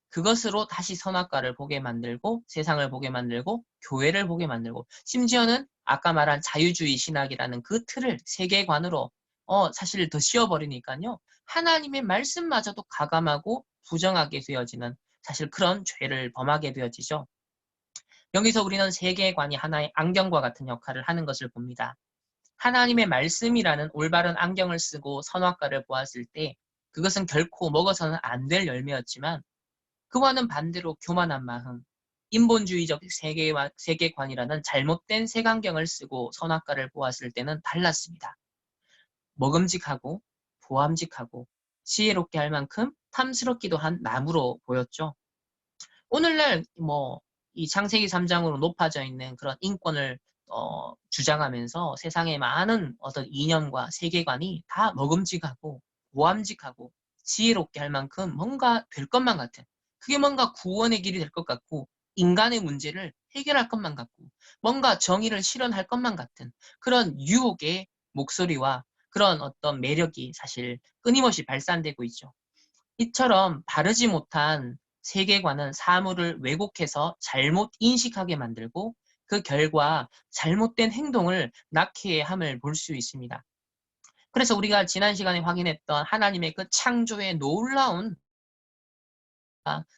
그것으로 다시 선악과를 보게 만들고 세상을 보게 만들고 교회를 보게 만들고 심지어는 아까 말한 자유주의 신학이라는 그 틀을 세계관으로 사실 더 씌워버리니까요. 하나님의 말씀마저도 가감하고 부정하게 되어지는 사실 그런 죄를 범하게 되어지죠. 여기서 우리는 세계관이 하나의 안경과 같은 역할을 하는 것을 봅니다. 하나님의 말씀이라는 올바른 안경을 쓰고 선악과를 보았을 때 그것은 결코 먹어서는 안 될 열매였지만 그와는 반대로 교만한 마음, 인본주의적 세계관이라는 잘못된 색안경을 쓰고 선악과를 보았을 때는 달랐습니다. 먹음직하고 보암직하고 지혜롭게 할 만큼 탐스럽기도 한 나무로 보였죠. 오늘날 이 창세기 3장으로 높아져 있는 그런 인권을 주장하면서 세상의 많은 어떤 이념과 세계관이 다 먹음직하고 보암직하고 지혜롭게 할 만큼 뭔가 될 것만 같은 그게 뭔가 구원의 길이 될 것 같고 인간의 문제를 해결할 것만 같고 뭔가 정의를 실현할 것만 같은 그런 유혹의 목소리와 그런 어떤 매력이 사실 끊임없이 발산되고 있죠. 이처럼 바르지 못한 세계관은 사물을 왜곡해서 잘못 인식하게 만들고 그 결과 잘못된 행동을 낳게 함을 볼 수 있습니다. 그래서 우리가 지난 시간에 확인했던 하나님의 그 창조의 놀라운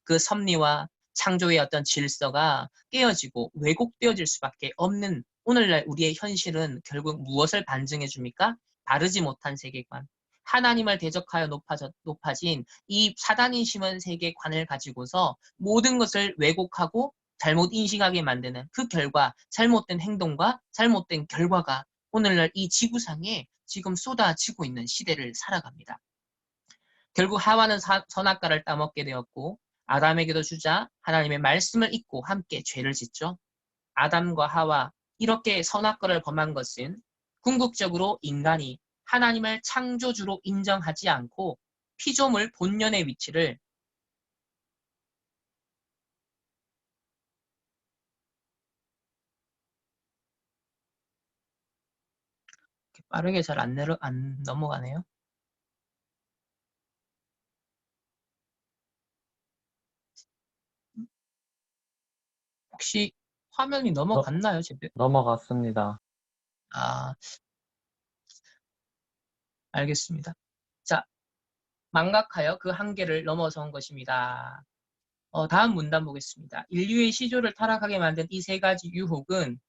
그 섭리와 창조의 어떤 질서가 깨어지고 왜곡되어질 수밖에 없는 오늘날 우리의 현실은 결국 무엇을 반증해 줍니까? 바르지 못한 세계관. 하나님을 대적하여 높아진 이 사단이 심은 세계관을 가지고서 모든 것을 왜곡하고 잘못 인식하게 만드는 그 결과, 잘못된 행동과 잘못된 결과가 오늘날 이 지구상에 지금 쏟아지고 있는 시대를 살아갑니다. 결국 하와는 선악과를 따먹게 되었고 아담에게도 주자 하나님의 말씀을 잊고 함께 죄를 짓죠. 아담과 하와 이렇게 선악과를 범한 것은 궁극적으로 인간이 하나님을 창조주로 인정하지 않고 피조물 본연의 위치를 빠르게 잘 안 넘어가네요. 혹시 화면이 너, 넘어갔나요, 제대로? 넘어갔습니다. 아, 알겠습니다. 자, 망각하여 그 한계를 넘어선 것입니다. 다음 문단 보겠습니다. 인류의 시조를 타락하게 만든 이 세 가지 유혹은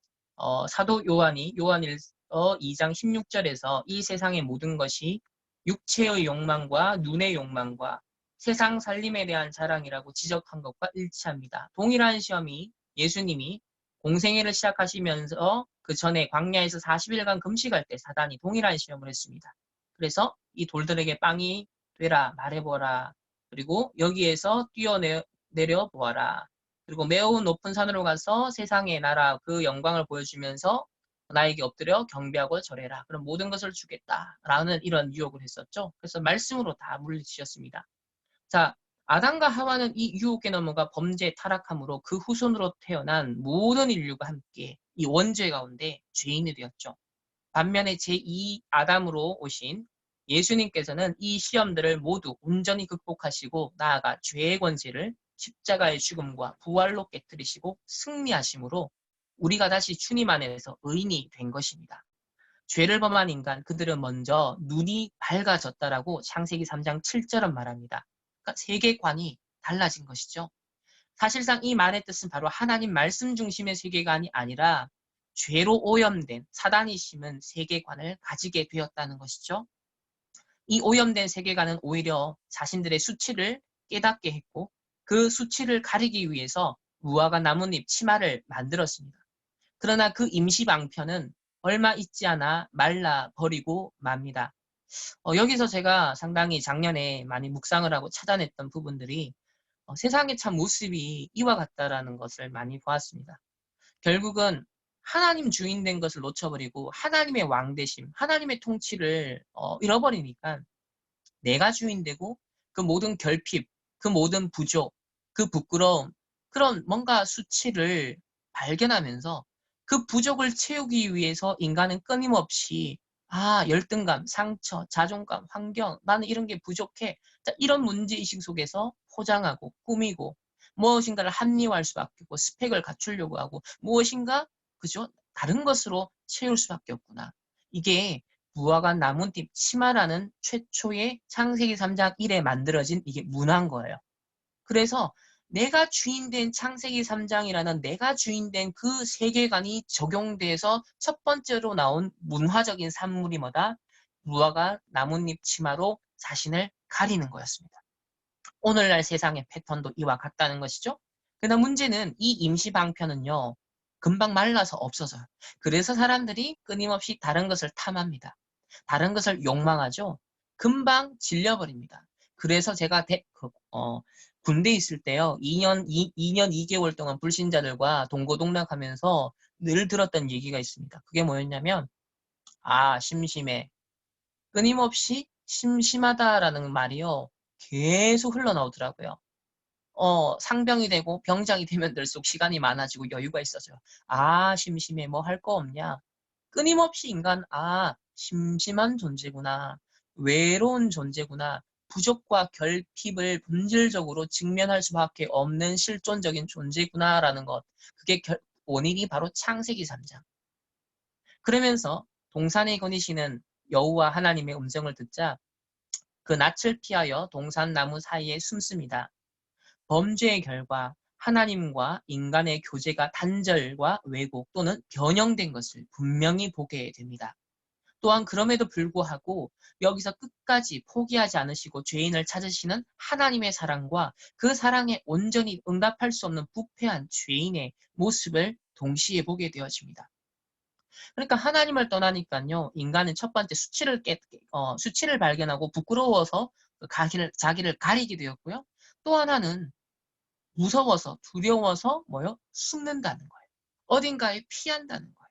사도 요한이 요한일서 2장 16절에서 이 세상의 모든 것이 육체의 욕망과 눈의 욕망과 세상 살림에 대한 자랑이라고 지적한 것과 일치합니다. 동일한 시험이 예수님이 공생애를 시작하시면서 그 전에 광야에서 40일간 금식할 때 사단이 동일한 시험을 했습니다. 그래서 이 돌들에게 빵이 되라 말해보라. 그리고 여기에서 내려 보아라. 그리고 매우 높은 산으로 가서 세상의 나라 그 영광을 보여주면서 나에게 엎드려 경배하고 절해라. 그럼 모든 것을 주겠다라는 이런 유혹을 했었죠. 그래서 말씀으로 다 물리치셨습니다. 자, 아담과 하와는 이 유혹에 넘어가 범죄에 타락함으로 그 후손으로 태어난 모든 인류가 함께 이 원죄 가운데 죄인이 되었죠. 반면에 제2 아담으로 오신 예수님께서는 이 시험들을 모두 온전히 극복하시고 나아가 죄의 권세를 십자가의 죽음과 부활로 깨뜨리시고 승리하심으로 우리가 다시 주님 안에서 의인이 된 것입니다. 죄를 범한 인간 그들은 먼저 눈이 밝아졌다라고 창세기 3장 7절은 말합니다. 그러니까 세계관이 달라진 것이죠. 사실상 이 말의 뜻은 바로 하나님 말씀 중심의 세계관이 아니라 죄로 오염된 사단이 심은 세계관을 가지게 되었다는 것이죠. 이 오염된 세계관은 오히려 자신들의 수치를 깨닫게 했고 그 수치를 가리기 위해서 무화과 나뭇잎 치마를 만들었습니다. 그러나 그 임시방편은 얼마 있지 않아 말라버리고 맙니다. 여기서 제가 상당히 작년에 많이 묵상을 하고 찾아냈던 부분들이 세상의 참 모습이 이와 같다라는 것을 많이 보았습니다. 결국은 하나님 주인 된 것을 놓쳐버리고 하나님의 왕대심, 하나님의 통치를 잃어버리니까 내가 주인 되고 그 모든 결핍, 그 모든 부족, 그 부끄러움, 그런 뭔가 수치를 발견하면서 그 부족을 채우기 위해서 인간은 끊임없이 열등감, 상처, 자존감, 환경, 나는 이런 게 부족해. 자, 이런 문제의식 속에서 포장하고 꾸미고 무엇인가를 합리화할 수밖에 없고 스펙을 갖추려고 하고 무엇인가 그죠? 다른 것으로 채울 수밖에 없구나. 이게 무화과 나뭇잎 치마라는 최초의 창세기 3장 1에 만들어진 이게 문화인 거예요. 그래서 내가 주인된 창세기 3장이라는 내가 주인된 그 세계관이 적용돼서 첫 번째로 나온 문화적인 산물이 뭐다? 무화과 나뭇잎 치마로 자신을 가리는 거였습니다. 오늘날 세상의 패턴도 이와 같다는 것이죠. 그러나 문제는 이 임시방편은요. 금방 말라서 없어져요. 그래서 사람들이 끊임없이 다른 것을 탐합니다. 다른 것을 욕망하죠. 금방 질려버립니다. 그래서 제가 군대에 있을 때요. 2년 2개월 동안 불신자들과 동고동락하면서 늘 들었던 얘기가 있습니다. 그게 뭐였냐면 심심해. 끊임없이 심심하다라는 말이요. 계속 흘러나오더라고요. 상병이 되고 병장이 되면 될수록 시간이 많아지고 여유가 있어져요. 심심해. 뭐 할 거 없냐? 끊임없이 인간, 심심한 존재구나. 외로운 존재구나. 부족과 결핍을 본질적으로 직면할 수밖에 없는 실존적인 존재구나라는 것. 그게 원인이 바로 창세기 3장. 그러면서 동산에 거니시는 여호와 하나님의 음성을 듣자 그 낯을 피하여 동산나무 사이에 숨습니다. 범죄의 결과 하나님과 인간의 교제가 단절과 왜곡 또는 변형된 것을 분명히 보게 됩니다. 또한 그럼에도 불구하고 여기서 끝까지 포기하지 않으시고 죄인을 찾으시는 하나님의 사랑과 그 사랑에 온전히 응답할 수 없는 부패한 죄인의 모습을 동시에 보게 되어집니다. 그러니까 하나님을 떠나니까요, 인간은 첫 번째 수치를 발견하고 부끄러워서 자기를 가리게 되었고요. 또 하나는 무서워서 두려워서 뭐요? 숨는다는 거예요. 어딘가에 피한다는 거예요.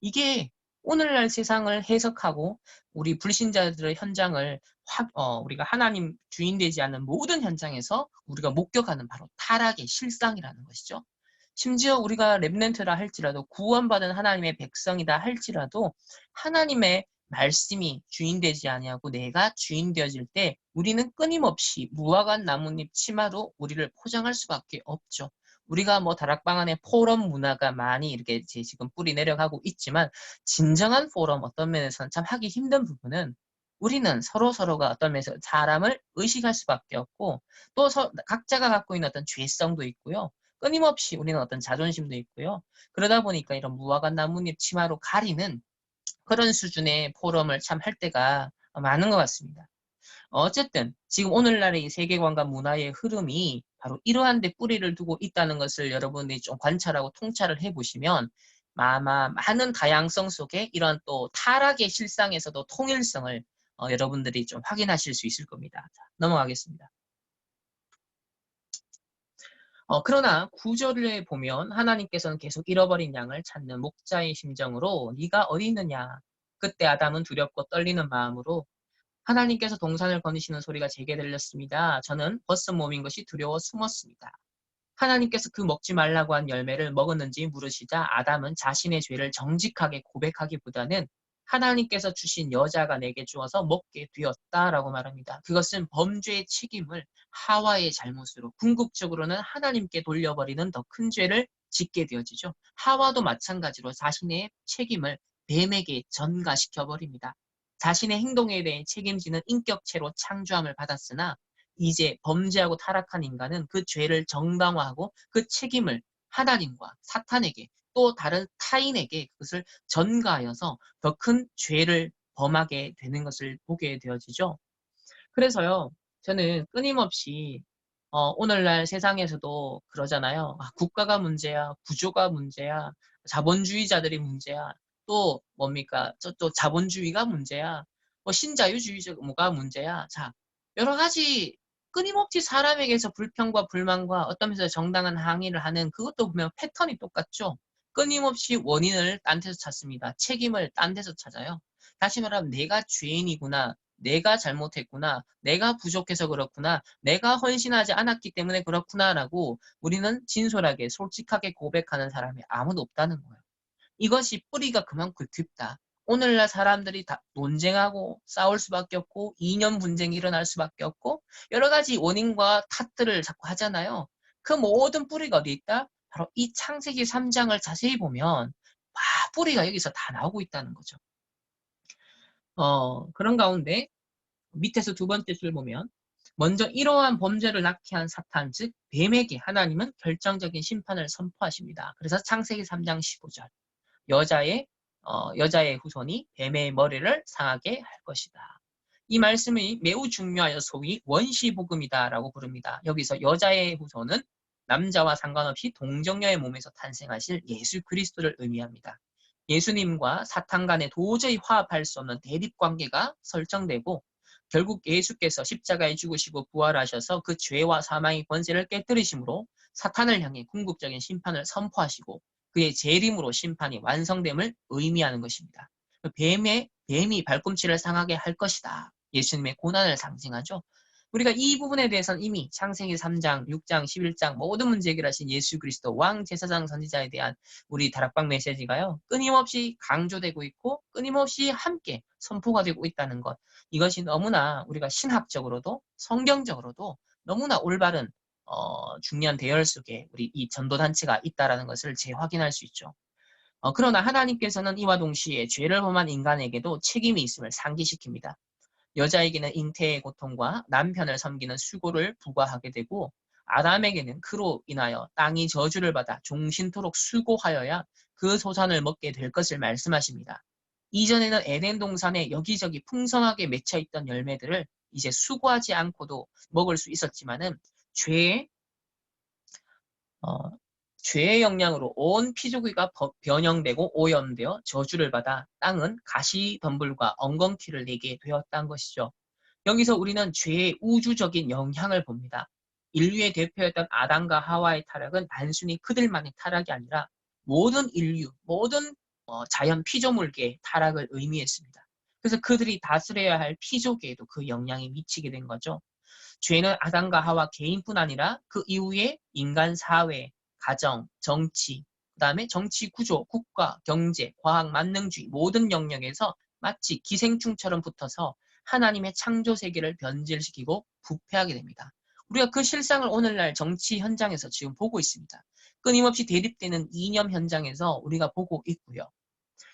이게 오늘날 세상을 해석하고 우리 불신자들의 현장을 우리가 하나님 주인 되지 않는 모든 현장에서 우리가 목격하는 바로 타락의 실상이라는 것이죠. 심지어 우리가 렘넌트라 할지라도 구원받은 하나님의 백성이다 할지라도 하나님의 말씀이 주인 되지 아니하고 내가 주인 되어질 때 우리는 끊임없이 무화과 나뭇잎 치마로 우리를 포장할 수밖에 없죠. 우리가 뭐 다락방 안에 포럼 문화가 많이 이렇게 지금 뿌리 내려가고 있지만 진정한 포럼 어떤 면에서는 참 하기 힘든 부분은 우리는 서로가 어떤 면에서 사람을 의식할 수밖에 없고 또 각자가 갖고 있는 어떤 죄성도 있고요. 끊임없이 우리는 어떤 자존심도 있고요. 그러다 보니까 이런 무화과 나뭇잎 치마로 가리는 그런 수준의 포럼을 참 할 때가 많은 것 같습니다. 어쨌든 지금 오늘날의 이 세계관과 문화의 흐름이 바로 이러한 데 뿌리를 두고 있다는 것을 여러분들이 좀 관찰하고 통찰을 해보시면 아마 많은 다양성 속에 이런 또 타락의 실상에서도 통일성을 여러분들이 좀 확인하실 수 있을 겁니다. 자, 넘어가겠습니다. 그러나 구절에 보면 하나님께서는 계속 잃어버린 양을 찾는 목자의 심정으로 네가 어디 있느냐. 그때 아담은 두렵고 떨리는 마음으로 하나님께서 동산을 거니시는 소리가 제게 들렸습니다. 저는 벗은 몸인 것이 두려워 숨었습니다. 하나님께서 그 먹지 말라고 한 열매를 먹었는지 물으시자 아담은 자신의 죄를 정직하게 고백하기보다는 하나님께서 주신 여자가 내게 주어서 먹게 되었다라고 말합니다. 그것은 범죄의 책임을 하와의 잘못으로 궁극적으로는 하나님께 돌려버리는 더 큰 죄를 짓게 되어지죠. 하와도 마찬가지로 자신의 책임을 뱀에게 전가시켜버립니다. 자신의 행동에 대해 책임지는 인격체로 창조함을 받았으나 이제 범죄하고 타락한 인간은 그 죄를 정당화하고 그 책임을 하나님과 사탄에게 또 다른 타인에게 그것을 전가하여서 더 큰 죄를 범하게 되는 것을 보게 되어지죠. 그래서요, 저는 끊임없이 오늘날 세상에서도 그러잖아요. 국가가 문제야, 구조가 문제야, 자본주의자들이 문제야, 또 뭡니까? 또 자본주의가 문제야, 뭐 신자유주의가 문제야. 자, 여러 가지 끊임없이 사람에게서 불평과 불만과 어떤 면에서 정당한 항의를 하는 그것도 보면 패턴이 똑같죠. 끊임없이 원인을 딴 데서 찾습니다. 책임을 딴 데서 찾아요. 다시 말하면 내가 죄인이구나. 내가 잘못했구나. 내가 부족해서 그렇구나. 내가 헌신하지 않았기 때문에 그렇구나라고 우리는 진솔하게 솔직하게 고백하는 사람이 아무도 없다는 거예요. 이것이 뿌리가 그만큼 깊다. 오늘날 사람들이 다 논쟁하고 싸울 수밖에 없고 이념 분쟁이 일어날 수밖에 없고 여러 가지 원인과 탓들을 자꾸 하잖아요. 그 모든 뿌리가 어디 있다? 바로 이 창세기 3장을 자세히 보면 뿌리가 여기서 다 나오고 있다는 거죠. 그런 가운데 밑에서 두 번째 줄 보면 먼저 이러한 범죄를 낳게 한 사탄 즉 뱀에게 하나님은 결정적인 심판을 선포하십니다. 그래서 창세기 3장 15절 여자의 후손이 뱀의 머리를 상하게 할 것이다. 이 말씀이 매우 중요하여 소위 원시복음이다라고 부릅니다. 여기서 여자의 후손은 남자와 상관없이 동정녀의 몸에서 탄생하실 예수 그리스도를 의미합니다. 예수님과 사탄 간에 도저히 화합할 수 없는 대립관계가 설정되고 결국 예수께서 십자가에 죽으시고 부활하셔서 그 죄와 사망의 권세를 깨뜨리심으로 사탄을 향해 궁극적인 심판을 선포하시고 그의 재림으로 심판이 완성됨을 의미하는 것입니다. 뱀이 발꿈치를 상하게 할 것이다. 예수님의 고난을 상징하죠. 우리가 이 부분에 대해서는 이미 창세기 3장, 6장, 11장 모든 문제 해결하신 예수 그리스도 왕 제사장 선지자에 대한 우리 다락방 메시지가요. 끊임없이 강조되고 있고 끊임없이 함께 선포가 되고 있다는 것. 이것이 너무나 우리가 신학적으로도 성경적으로도 너무나 올바른 중요한 대열 속에 우리 이 전도단체가 있다는 것을 재확인할 수 있죠. 그러나 하나님께서는 이와 동시에 죄를 범한 인간에게도 책임이 있음을 상기시킵니다. 여자에게는 잉태의 고통과 남편을 섬기는 수고를 부과하게 되고 아담에게는 그로 인하여 땅이 저주를 받아 종신토록 수고하여야 그 소산을 먹게 될 것을 말씀하십니다. 이전에는 에덴 동산에 여기저기 풍성하게 맺혀있던 열매들을 이제 수고하지 않고도 먹을 수 있었지만은 죄의 어, 죄의 영향으로 온 피조기가 변형되고 오염되어 저주를 받아 땅은 가시덤불과 엉겅퀴를 내게 되었다는 것이죠. 여기서 우리는 죄의 우주적인 영향을 봅니다. 인류의 대표였던 아담과 하와의 타락은 단순히 그들만의 타락이 아니라 모든 인류, 모든 자연 피조물계의 타락을 의미했습니다. 그래서 그들이 다스려야 할 피조계에도 그 영향이 미치게 된 거죠. 죄는 아담과 하와 개인뿐 아니라 그 이후에 인간 사회, 가정, 정치, 그다음에 정치 구조, 국가, 경제, 과학, 만능주의 모든 영역에서 마치 기생충처럼 붙어서 하나님의 창조 세계를 변질시키고 부패하게 됩니다. 우리가 그 실상을 오늘날 정치 현장에서 지금 보고 있습니다. 끊임없이 대립되는 이념 현장에서 우리가 보고 있고요.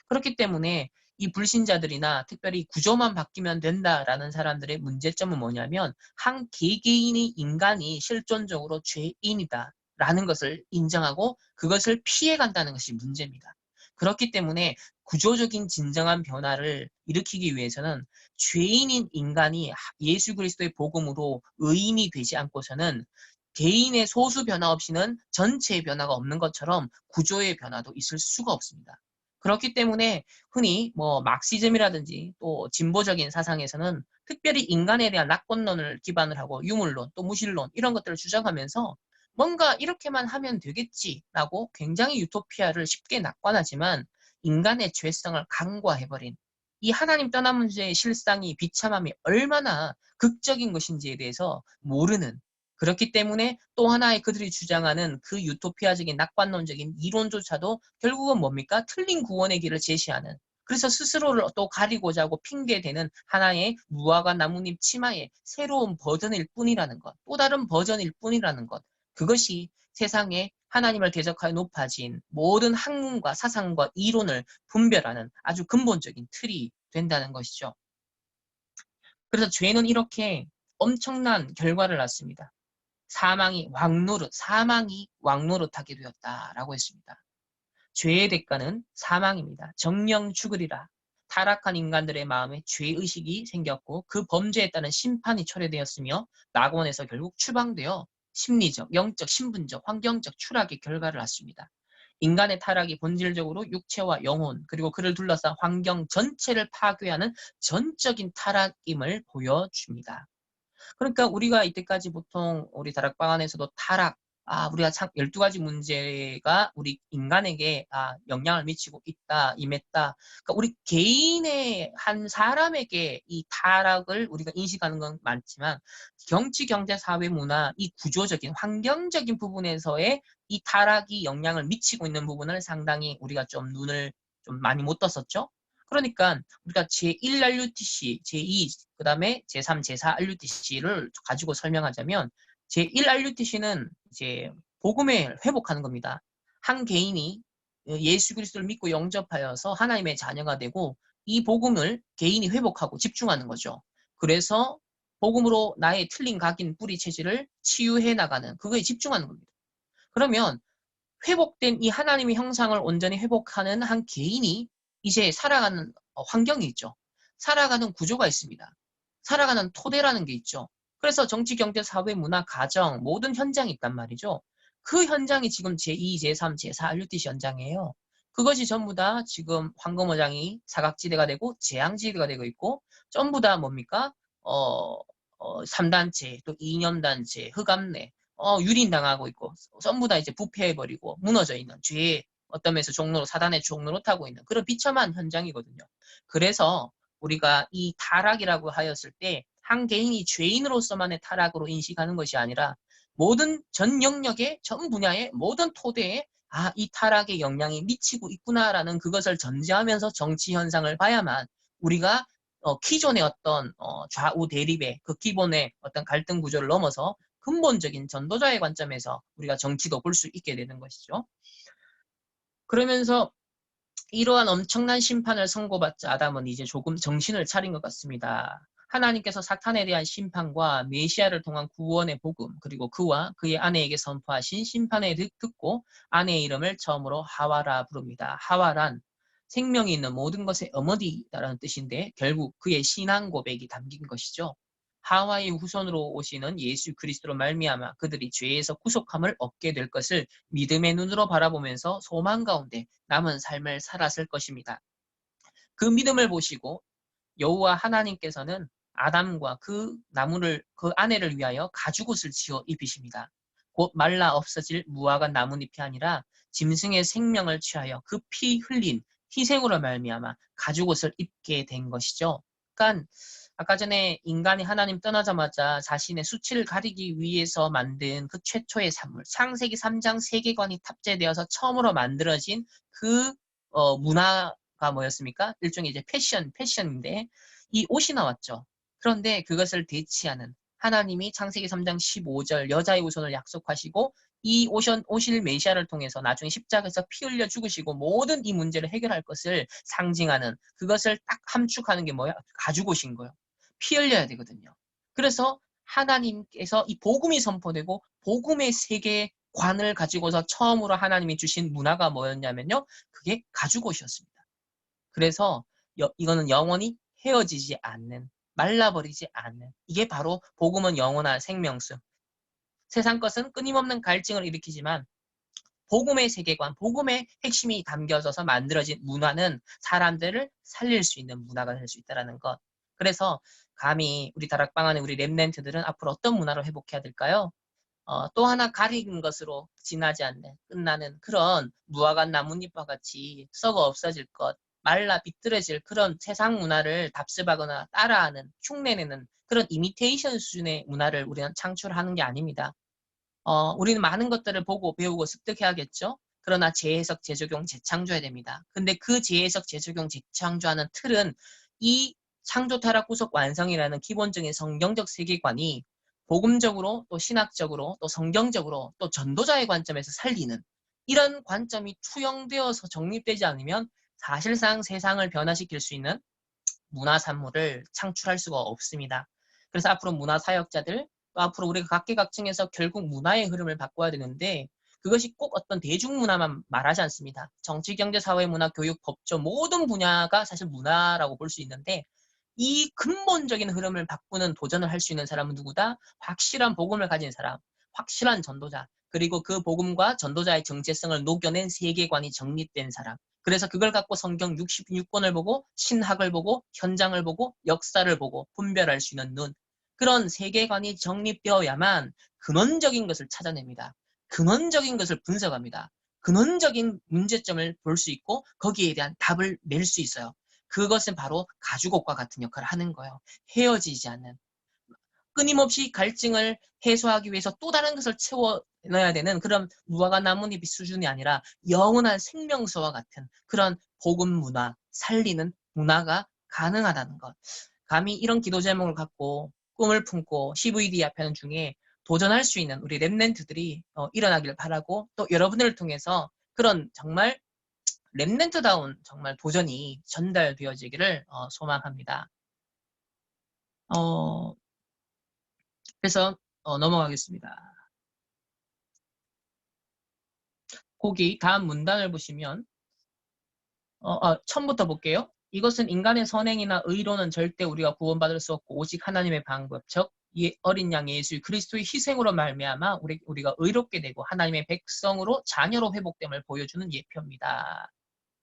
그렇기 때문에 이 불신자들이나 특별히 구조만 바뀌면 된다라는 사람들의 문제점은 뭐냐면 한 개개인의 인간이 실존적으로 죄인이다 라는 것을 인정하고 그것을 피해간다는 것이 문제입니다. 그렇기 때문에 구조적인 진정한 변화를 일으키기 위해서는 죄인인 인간이 예수 그리스도의 복음으로 의인이 되지 않고서는 개인의 소수 변화 없이는 전체의 변화가 없는 것처럼 구조의 변화도 있을 수가 없습니다. 그렇기 때문에 흔히 뭐 막시즘이라든지 또 진보적인 사상에서는 특별히 인간에 대한 낙권론을 기반을 하고 유물론 또 무신론 이런 것들을 주장하면서 뭔가 이렇게만 하면 되겠지라고 굉장히 유토피아를 쉽게 낙관하지만 인간의 죄성을 간과해버린 이 하나님 떠난 문제의 실상이 비참함이 얼마나 극적인 것인지에 대해서 모르는 그렇기 때문에 또 하나의 그들이 주장하는 그 유토피아적인 낙관론적인 이론조차도 결국은 뭡니까? 틀린 구원의 길을 제시하는 그래서 스스로를 또 가리고자 하고 핑계대는 하나의 무화과 나뭇잎 치마의 새로운 버전일 뿐이라는 것, 또 다른 버전일 뿐이라는 것. 그것이 세상에 하나님을 대적하여 높아진 모든 학문과 사상과 이론을 분별하는 아주 근본적인 틀이 된다는 것이죠. 그래서 죄는 이렇게 엄청난 결과를 낳습니다. 사망이 왕노릇하게 되었다라고 했습니다. 죄의 대가는 사망입니다. 정령 죽으리라. 타락한 인간들의 마음에 죄의식이 생겼고 그 범죄에 따른 심판이 철회되었으며 낙원에서 결국 추방되어 심리적, 영적, 신분적, 환경적 추락의 결과를 낳습니다. 인간의 타락이 본질적으로 육체와 영혼 그리고 그를 둘러싼 환경 전체를 파괴하는 전적인 타락임을 보여줍니다. 그러니까 우리가 이때까지 보통 우리 다락방 안에서도 타락, 우리가 참 12가지 문제가 우리 인간에게 영향을 미치고 있다, 임했다. 그러니까 우리 개인의 한 사람에게 이 타락을 우리가 인식하는 건 많지만 정치, 경제, 사회, 문화, 이 구조적인, 환경적인 부분에서의 이 타락이 영향을 미치고 있는 부분을 상당히 우리가 좀 눈을 좀 많이 못 떴었죠. 그러니까 우리가 제1 RUTC, 제2, 그 다음에 제3, 제4 RUTC를 가지고 설명하자면 제1 RUTC는 이제 복음을 회복하는 겁니다. 한 개인이 예수 그리스도를 믿고 영접하여서 하나님의 자녀가 되고 이 복음을 개인이 회복하고 집중하는 거죠. 그래서 복음으로 나의 틀린 각인 뿌리 체질을 치유해 나가는 그거에 집중하는 겁니다. 그러면 회복된 이 하나님의 형상을 온전히 회복하는 한 개인이 이제 살아가는 환경이 있죠. 살아가는 구조가 있습니다. 살아가는 토대라는 게 있죠. 그래서 정치, 경제, 사회, 문화, 가정 모든 현장이 있단 말이죠. 그 현장이 지금 제2, 제3, 제4 RUTC 현장이에요. 그것이 전부 다 지금 황금어장이 사각지대가 되고 재앙지대가 되고 있고 전부 다 뭡니까? 3단체, 또 이념단체, 흑암내, 유린당하고 있고 전부 다 이제 부패해버리고 무너져 있는 죄의 어떤 면에서 종로로 사단의 종로로 타고 있는 그런 비참한 현장이거든요. 그래서 우리가 이 타락이라고 하였을 때 한 개인이 죄인으로서만의 타락으로 인식하는 것이 아니라 모든 전 영역의 전 분야의 모든 토대에 이 타락의 영향이 미치고 있구나라는 그것을 전제하면서 정치 현상을 봐야만 우리가 기존의 어떤 좌우 대립의 그 기본의 어떤 갈등 구조를 넘어서 근본적인 전도자의 관점에서 우리가 정치도 볼 수 있게 되는 것이죠. 그러면서 이러한 엄청난 심판을 선고받자 아담은 이제 조금 정신을 차린 것 같습니다. 하나님께서 사탄에 대한 심판과 메시아를 통한 구원의 복음 그리고 그와 그의 아내에게 선포하신 심판을 듣고 아내의 이름을 처음으로 하와라 부릅니다. 하와란 생명이 있는 모든 것의 어머니라는 뜻인데 결국 그의 신앙 고백이 담긴 것이죠. 하와의 후손으로 오시는 예수 그리스도로 말미암아 그들이 죄에서 구속함을 얻게 될 것을 믿음의 눈으로 바라보면서 소망 가운데 남은 삶을 살았을 것입니다. 그 믿음을 보시고 여호와 하나님께서는 아담과 그 나무를 그 아내를 위하여 가죽옷을 지어 입히십니다. 곧 말라 없어질 무화과 나뭇잎이 아니라 짐승의 생명을 취하여 그 피 흘린 희생으로 말미암아 가죽옷을 입게 된 것이죠. 그러니까 아까 전에 인간이 하나님 떠나자마자 자신의 수치를 가리기 위해서 만든 그 최초의 산물, 창세기 3장 세계관이 탑재되어서 처음으로 만들어진 그 문화가 뭐였습니까? 일종의 이제 패션인데 이 옷이 나왔죠. 그런데 그것을 대치하는 하나님이 창세기 3장 15절 여자의 후손을 약속하시고 이 오실 메시아를 통해서 나중에 십자가에서 피 흘려 죽으시고 모든 이 문제를 해결할 것을 상징하는 그것을 딱 함축하는 게 뭐야? 가죽옷인 거예요. 피 흘려야 되거든요. 그래서 하나님께서 이 복음이 선포되고 복음의 세계관을 가지고서 처음으로 하나님이 주신 문화가 뭐였냐면요. 그게 가죽옷이었습니다. 그래서 이거는 영원히 헤어지지 않는, 말라버리지 않는, 이게 바로 복음은 영원한 생명수. 세상 것은 끊임없는 갈증을 일으키지만 복음의 세계관, 복음의 핵심이 담겨져서 만들어진 문화는 사람들을 살릴 수 있는 문화가 될 수 있다는 것. 그래서 감히 우리 다락방 안에 우리 랩런트들은 앞으로 어떤 문화를 회복해야 될까요? 또 하나 가리는 것으로 지나지 않는, 끝나는 그런 무화과 나뭇잎과 같이 썩어 없어질 것, 말라 비뚤어질 그런 세상 문화를 답습하거나 따라하는, 흉내내는 그런 이미테이션 수준의 문화를 우리는 창출하는 게 아닙니다. 우리는 많은 것들을 보고 배우고 습득해야겠죠. 그러나 재해석, 재적용, 재창조해야 됩니다. 근데 그 재해석, 재적용, 재창조하는 틀은 이 창조, 타락, 구속, 완성이라는 기본적인 성경적 세계관이 복음적으로 또 신학적으로 또 성경적으로 또 전도자의 관점에서 살리는 이런 관점이 투영되어서 정립되지 않으면 사실상 세상을 변화시킬 수 있는 문화 산물을 창출할 수가 없습니다. 그래서 앞으로 문화 사역자들, 또 앞으로 우리가 각계각층에서 결국 문화의 흐름을 바꿔야 되는데 그것이 꼭 어떤 대중문화만 말하지 않습니다. 정치, 경제, 사회, 문화, 교육, 법조 모든 분야가 사실 문화라고 볼 수 있는데 이 근본적인 흐름을 바꾸는 도전을 할 수 있는 사람은 누구다? 확실한 복음을 가진 사람, 확실한 전도자, 그리고 그 복음과 전도자의 정체성을 녹여낸 세계관이 정립된 사람. 그래서 그걸 갖고 성경 66권을 보고 신학을 보고 현장을 보고 역사를 보고 분별할 수 있는 눈. 그런 세계관이 정립되어야만 근원적인 것을 찾아냅니다. 근원적인 것을 분석합니다. 근원적인 문제점을 볼 수 있고 거기에 대한 답을 낼 수 있어요. 그것은 바로 가죽옷과 같은 역할을 하는 거예요. 헤어지지 않는. 끊임없이 갈증을 해소하기 위해서 또 다른 것을 채워 넣어야 되는 그런 무화과 나뭇잎 수준이 아니라 영원한 생명수와 같은 그런 복음 문화, 살리는 문화가 가능하다는 것. 감히 이런 기도 제목을 갖고 꿈을 품고 CVD 앞에는 중에 도전할 수 있는 우리 랩런트들이 일어나길 바라고 또 여러분들을 통해서 그런 정말 랩런트다운 정말 도전이 전달되어지기를 소망합니다. 그래서 넘어가겠습니다. 거기 다음 문단을 보시면 처음부터 볼게요. 이것은 인간의 선행이나 의로는 절대 우리가 구원받을 수 없고 오직 하나님의 방법, 즉 어린 양 예수 그리스도의 희생으로 말미암아 우리가 의롭게 되고 하나님의 백성으로 자녀로 회복됨을 보여주는 예표입니다.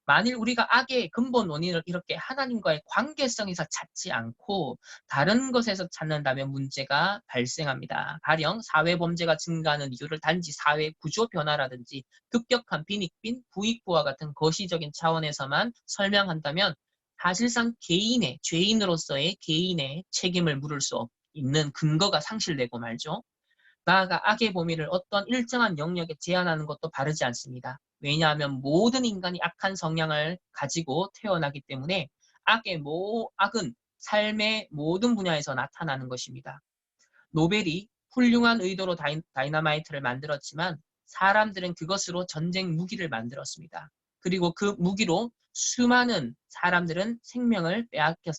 만일 우리가 악의 근본 원인을 이렇게 하나님과의 관계성에서 찾지 않고 다른 것에서 찾는다면 문제가 발생합니다. 가령 사회범죄가 증가하는 이유를 단지 사회 구조 변화라든지 급격한 빈익빈, 부익부와 같은 거시적인 차원에서만 설명한다면 사실상 개인의, 죄인으로서의 개인의 책임을 물을 수 있는 근거가 상실되고 말죠. 나아가 악의 범위를 어떤 일정한 영역에 제한하는 것도 바르지 않습니다. 왜냐하면 모든 인간이 악한 성향을 가지고 태어나기 때문에 악은 삶의 모든 분야에서 나타나는 것입니다. 노벨이 훌륭한 의도로 다이너마이트를 만들었지만 사람들은 그것으로 전쟁 무기를 만들었습니다. 그리고 그 무기로 수많은 사람들은 생명을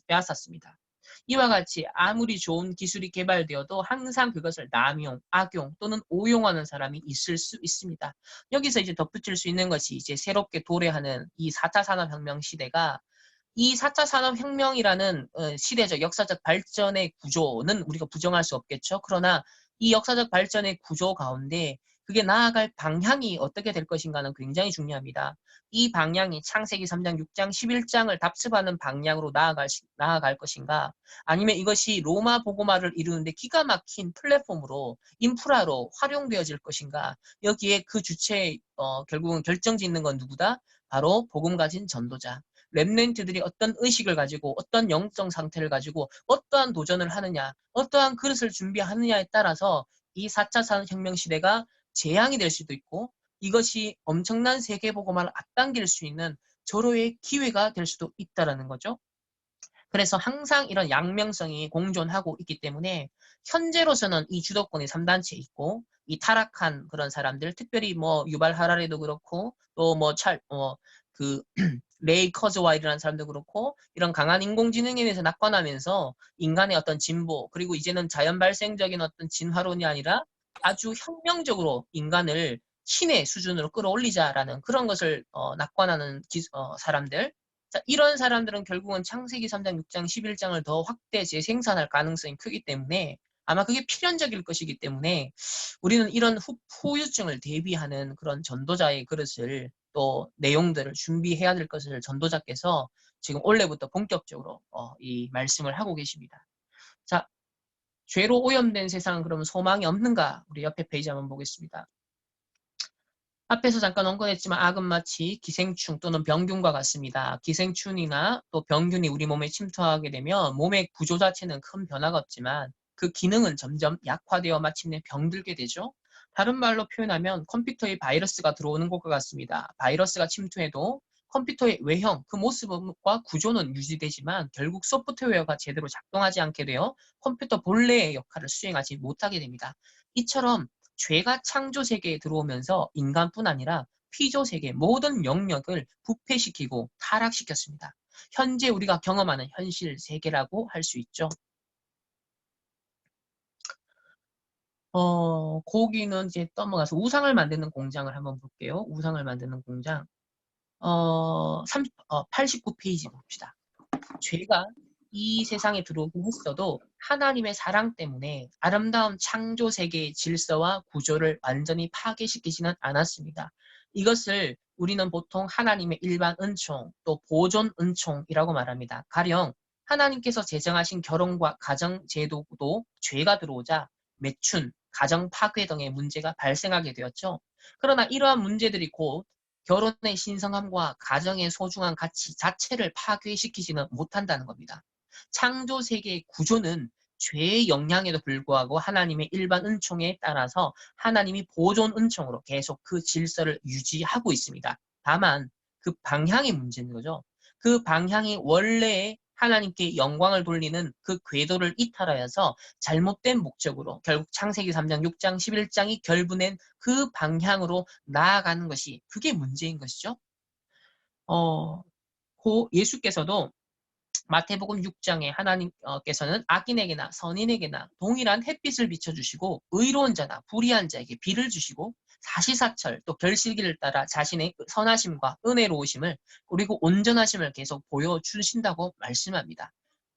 빼앗았습니다. 이와 같이 아무리 좋은 기술이 개발되어도 항상 그것을 남용, 악용 또는 오용하는 사람이 있을 수 있습니다. 여기서 이제 덧붙일 수 있는 것이 이제 새롭게 도래하는 이 4차 산업혁명 시대가 이 4차 산업혁명이라는 시대적 역사적 발전의 구조는 우리가 부정할 수 없겠죠. 그러나 이 역사적 발전의 구조 가운데 그게 나아갈 방향이 어떻게 될 것인가는 굉장히 중요합니다. 이 방향이 창세기 3장, 6장, 11장을 답습하는 방향으로 나아갈 것인가, 아니면 이것이 로마 복음화를 이루는데 기가 막힌 플랫폼으로, 인프라로 활용되어질 것인가, 여기에 그 주체, 결국은 결정짓는 건 누구다? 바로 복음 가진 전도자. 렘넌트들이 어떤 의식을 가지고 어떤 영성 상태를 가지고 어떠한 도전을 하느냐, 어떠한 그릇을 준비하느냐에 따라서 이 4차 산업혁명 시대가 재앙이 될 수도 있고 이것이 엄청난 세계복음화를 앞당길 수 있는 절호의 기회가 될 수도 있다는 거죠. 그래서 항상 이런 양명성이 공존하고 있기 때문에 현재로서는 이 주도권이 3단체에 있고 이 타락한 그런 사람들, 특별히 뭐 유발 하라리도 그렇고 또 뭐 그 레이 커즈와이라는 사람도 그렇고 이런 강한 인공지능에 대해서 낙관하면서 인간의 어떤 진보, 그리고 이제는 자연 발생적인 어떤 진화론이 아니라 아주 혁명적으로 인간을 신의 수준으로 끌어올리자라는 그런 것을 낙관하는 사람들. 자, 이런 사람들은 결국은 창세기 3장, 6장, 11장을 더 확대 재생산할 가능성이 크기 때문에 아마 그게 필연적일 것이기 때문에 우리는 이런 후유증을 대비하는 그런 전도자의 그릇을 또 내용들을 준비해야 될 것을 전도자께서 지금 올해부터 본격적으로 이 말씀을 하고 계십니다. 자, 죄로 오염된 세상은 그러면 소망이 없는가? 우리 옆에 페이지 한번 보겠습니다. 앞에서 잠깐 언급했지만 악은 마치 기생충 또는 병균과 같습니다. 기생충이나 또 병균이 우리 몸에 침투하게 되면 몸의 구조 자체는 큰 변화가 없지만 그 기능은 점점 약화되어 마침내 병들게 되죠. 다른 말로 표현하면 컴퓨터에 바이러스가 들어오는 것과 같습니다. 바이러스가 침투해도 컴퓨터의 외형, 그 모습과 구조는 유지되지만 결국 소프트웨어가 제대로 작동하지 않게 되어 컴퓨터 본래의 역할을 수행하지 못하게 됩니다. 이처럼 죄가 창조 세계에 들어오면서 인간뿐 아니라 피조 세계 모든 영역을 부패시키고 타락시켰습니다. 현재 우리가 경험하는 현실 세계라고 할 수 있죠. 거기는 이제 넘어가서 우상을 만드는 공장을 한번 볼게요. 우상을 만드는 공장. 89페이지 봅시다. 죄가 이 세상에 들어오긴 했어도 하나님의 사랑 때문에 아름다운 창조 세계의 질서와 구조를 완전히 파괴시키지는 않았습니다. 이것을 우리는 보통 하나님의 일반 은총, 또 보존 은총이라고 말합니다. 가령 하나님께서 제정하신 결혼과 가정 제도도 죄가 들어오자 매춘, 가정 파괴 등의 문제가 발생하게 되었죠. 그러나 이러한 문제들이 곧 결혼의 신성함과 가정의 소중한 가치 자체를 파괴시키지는 못한다는 겁니다. 창조 세계의 구조는 죄의 영향에도 불구하고 하나님의 일반 은총에 따라서 하나님이 보존 은총으로 계속 그 질서를 유지하고 있습니다. 다만 그 방향이 문제인 거죠. 그 방향이 원래의 하나님께 영광을 돌리는 그 궤도를 이탈하여서 잘못된 목적으로 결국 창세기 3장, 6장, 11장이 결부낸 그 방향으로 나아가는 것이 그게 문제인 것이죠. 예수께서도 마태복음 6장에 하나님께서는 악인에게나 선인에게나 동일한 햇빛을 비춰주시고 의로운 자나 불의한 자에게 비를 주시고 사시사철 또 결실기를 따라 자신의 선하심과 은혜로우심을 그리고 온전하심을 계속 보여주신다고 말씀합니다.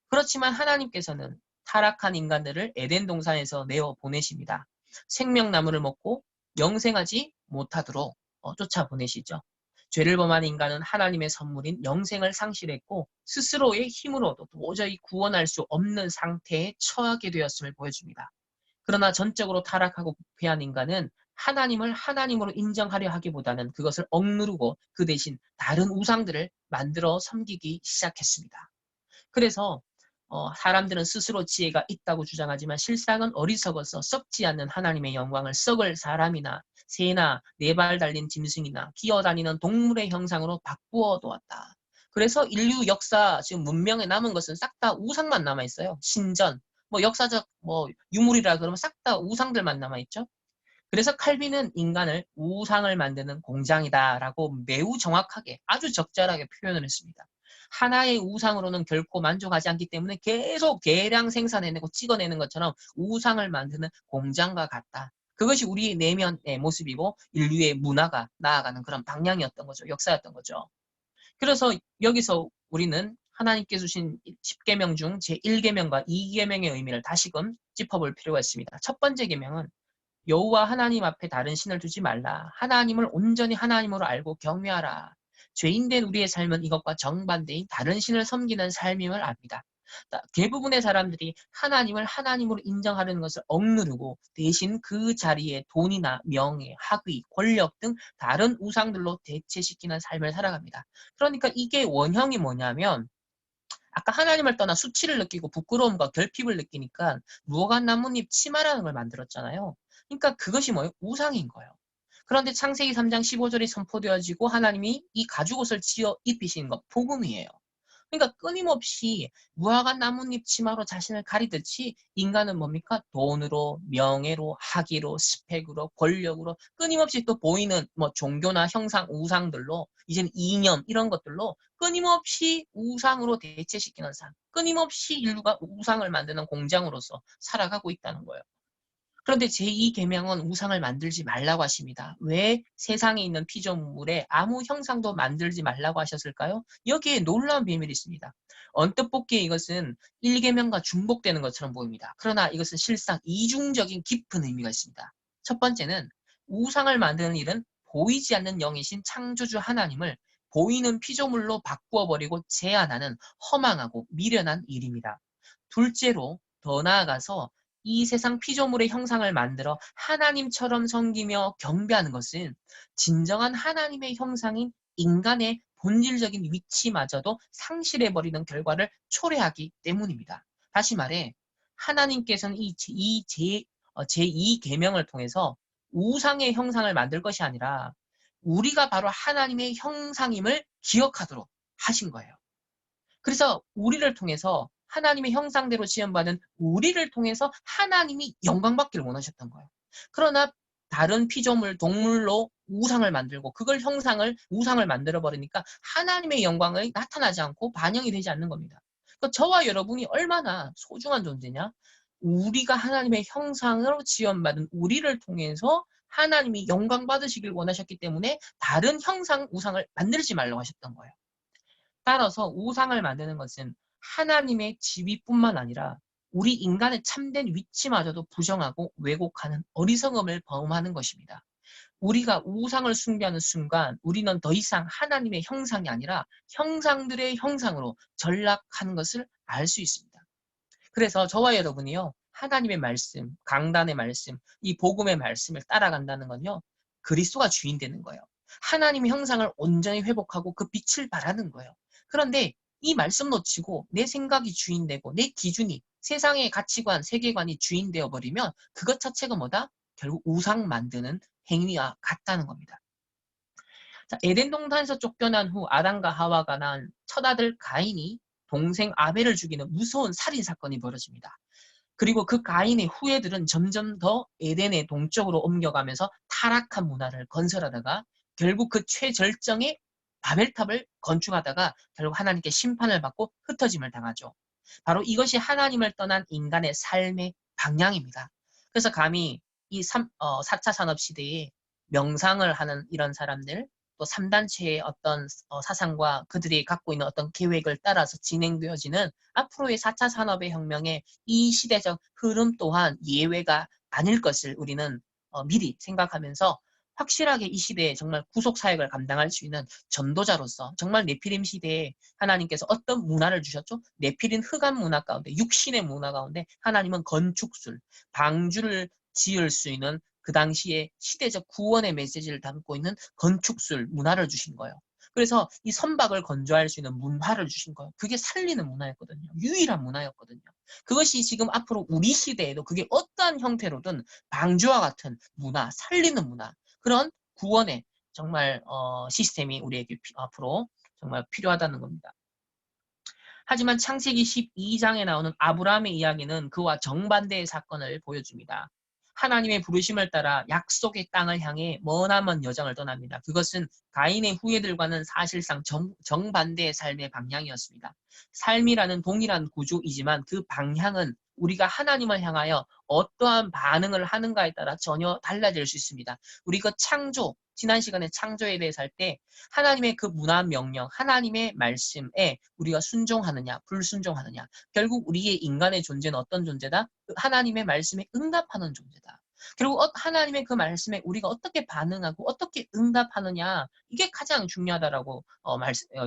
그렇지만 하나님께서는 타락한 인간들을 에덴 동산에서 내어 보내십니다. 생명나무를 먹고 영생하지 못하도록 쫓아보내시죠. 죄를 범한 인간은 하나님의 선물인 영생을 상실했고 스스로의 힘으로도 도저히 구원할 수 없는 상태에 처하게 되었음을 보여줍니다. 그러나 전적으로 타락하고 부패한 인간은 하나님을 하나님으로 인정하려 하기보다는 그것을 억누르고 그 대신 다른 우상들을 만들어 섬기기 시작했습니다. 그래서 사람들은 스스로 지혜가 있다고 주장하지만 실상은 어리석어서 썩지 않는 하나님의 영광을 썩을 사람이나 새나 네 발 달린 짐승이나 기어다니는 동물의 형상으로 바꾸어 놓았다. 그래서 인류 역사 지금 문명에 남은 것은 싹 다 우상만 남아있어요. 신전, 뭐 역사적 뭐 유물이라 그러면 싹 다 우상들만 남아있죠. 그래서 칼빈은 인간을 우상을 만드는 공장이다라고 매우 정확하게 아주 적절하게 표현을 했습니다. 하나의 우상으로는 결코 만족하지 않기 때문에 계속 대량 생산해내고 찍어내는 것처럼 우상을 만드는 공장과 같다. 그것이 우리 내면의 모습이고 인류의 문화가 나아가는 그런 방향이었던 거죠. 역사였던 거죠. 그래서 여기서 우리는 하나님께 주신 10계명 중 제1계명과 2계명의 의미를 다시금 짚어볼 필요가 있습니다. 첫 번째 계명은 여호와 하나님 앞에 다른 신을 두지 말라. 하나님을 온전히 하나님으로 알고 경외하라. 죄인된 우리의 삶은 이것과 정반대인 다른 신을 섬기는 삶임을 압니다. 대부분의 사람들이 하나님을 하나님으로 인정하려는 것을 억누르고 대신 그 자리에 돈이나 명예, 학위, 권력 등 다른 우상들로 대체시키는 삶을 살아갑니다. 그러니까 이게 원형이 뭐냐면 아까 하나님을 떠나 수치를 느끼고 부끄러움과 결핍을 느끼니까 무화과 나뭇잎 치마라는 걸 만들었잖아요. 그러니까 그것이 뭐예요? 우상인 거예요. 그런데 창세기 3장 15절이 선포되어지고 하나님이 이 가죽옷을 지어 입히신 것, 복음이에요. 그러니까 끊임없이 무화과 나뭇잎 치마로 자신을 가리듯이 인간은 뭡니까? 돈으로, 명예로, 학위로, 스펙으로, 권력으로 끊임없이 또 보이는 뭐 종교나 형상, 우상들로 이제는 이념 이런 것들로 끊임없이 우상으로 대체시키는 삶, 끊임없이 인류가 우상을 만드는 공장으로서 살아가고 있다는 거예요. 그런데 제2계명은 우상을 만들지 말라고 하십니다. 왜 세상에 있는 피조물에 아무 형상도 만들지 말라고 하셨을까요? 여기에 놀라운 비밀이 있습니다. 언뜻 보기에 이것은 1계명과 중복되는 것처럼 보입니다. 그러나 이것은 실상 이중적인 깊은 의미가 있습니다. 첫 번째는 우상을 만드는 일은 보이지 않는 영이신 창조주 하나님을 보이는 피조물로 바꾸어 버리고 제한하는 허망하고 미련한 일입니다. 둘째로 더 나아가서 이 세상 피조물의 형상을 만들어 하나님처럼 섬기며 경배하는 것은 진정한 하나님의 형상인 인간의 본질적인 위치마저도 상실해버리는 결과를 초래하기 때문입니다. 다시 말해 하나님께서는 제2계명을 통해서 우상의 형상을 만들 것이 아니라 우리가 바로 하나님의 형상임을 기억하도록 하신 거예요. 그래서 우리를 통해서 하나님의 형상대로 지음받은 우리를 통해서 하나님이 영광받기를 원하셨던 거예요. 그러나 다른 피조물, 동물로 우상을 만들고 그걸 우상을 만들어버리니까 하나님의 영광이 나타나지 않고 반영이 되지 않는 겁니다. 그러니까 저와 여러분이 얼마나 소중한 존재냐? 우리가 하나님의 형상으로 지음받은 우리를 통해서 하나님이 영광 받으시길 원하셨기 때문에 다른 형상, 우상을 만들지 말라고 하셨던 거예요. 따라서 우상을 만드는 것은 하나님의 지위뿐만 아니라 우리 인간의 참된 위치마저도 부정하고 왜곡하는 어리석음을 범하는 것입니다. 우리가 우상을 숭배하는 순간 우리는 더 이상 하나님의 형상이 아니라 형상들의 형상으로 전락하는 것을 알 수 있습니다. 그래서 저와 여러분이요, 하나님의 말씀, 강단의 말씀, 이 복음의 말씀을 따라간다는 건요, 그리스도가 주인 되는 거예요. 하나님의 형상을 온전히 회복하고 그 빛을 발하는 거예요. 그런데 이 말씀 놓치고 내 생각이 주인 되고 내 기준이 세상의 가치관, 세계관이 주인 되어 버리면 그것 자체가 뭐다? 결국 우상 만드는 행위와 같다는 겁니다. 자, 에덴 동산에서 쫓겨난 후 아담과 하와가 낳은 첫 아들 가인이 동생 아벨을 죽이는 무서운 살인 사건이 벌어집니다. 그리고 그 가인의 후예들은 점점 더 에덴의 동쪽으로 옮겨가면서 타락한 문화를 건설하다가 결국 그 최절정의 바벨탑을 건축하다가 결국 하나님께 심판을 받고 흩어짐을 당하죠. 바로 이것이 하나님을 떠난 인간의 삶의 방향입니다. 그래서 감히 이 4차 산업시대에 명상을 하는 이런 사람들, 또 3단체의 어떤 사상과 그들이 갖고 있는 어떤 계획을 따라서 진행되어지는 앞으로의 4차 산업의 혁명의 이 시대적 흐름 또한 예외가 아닐 것을 우리는 미리 생각하면서 확실하게 이 시대에 정말 구속 사역을 감당할 수 있는 전도자로서 정말 네피림 시대에 하나님께서 어떤 문화를 주셨죠? 네피림 흑암 문화 가운데 육신의 문화 가운데 하나님은 건축술, 방주를 지을 수 있는 그 당시에 시대적 구원의 메시지를 담고 있는 건축술 문화를 주신 거예요. 그래서 이 선박을 건조할 수 있는 문화를 주신 거예요. 그게 살리는 문화였거든요. 유일한 문화였거든요. 그것이 지금 앞으로 우리 시대에도 그게 어떠한 형태로든 방주와 같은 문화, 살리는 문화, 그런 구원의 정말 시스템이 우리에게 앞으로 정말 필요하다는 겁니다. 하지만 창세기 12장에 나오는 아브라함의 이야기는 그와 정반대의 사건을 보여줍니다. 하나님의 부르심을 따라 약속의 땅을 향해 머나먼 여정을 떠납니다. 그것은 가인의 후예들과는 사실상 정반대의 삶의 방향이었습니다. 삶이라는 동일한 구조이지만 그 방향은 우리가 하나님을 향하여 어떠한 반응을 하는가에 따라 전혀 달라질 수 있습니다. 우리가 지난 시간에 창조에 대해서 할 때 하나님의 그 문화 명령, 하나님의 말씀에 우리가 순종하느냐, 불순종하느냐. 결국 우리의 인간의 존재는 어떤 존재다? 하나님의 말씀에 응답하는 존재다. 그리고 하나님의 그 말씀에 우리가 어떻게 반응하고 어떻게 응답하느냐, 이게 가장 중요하다라고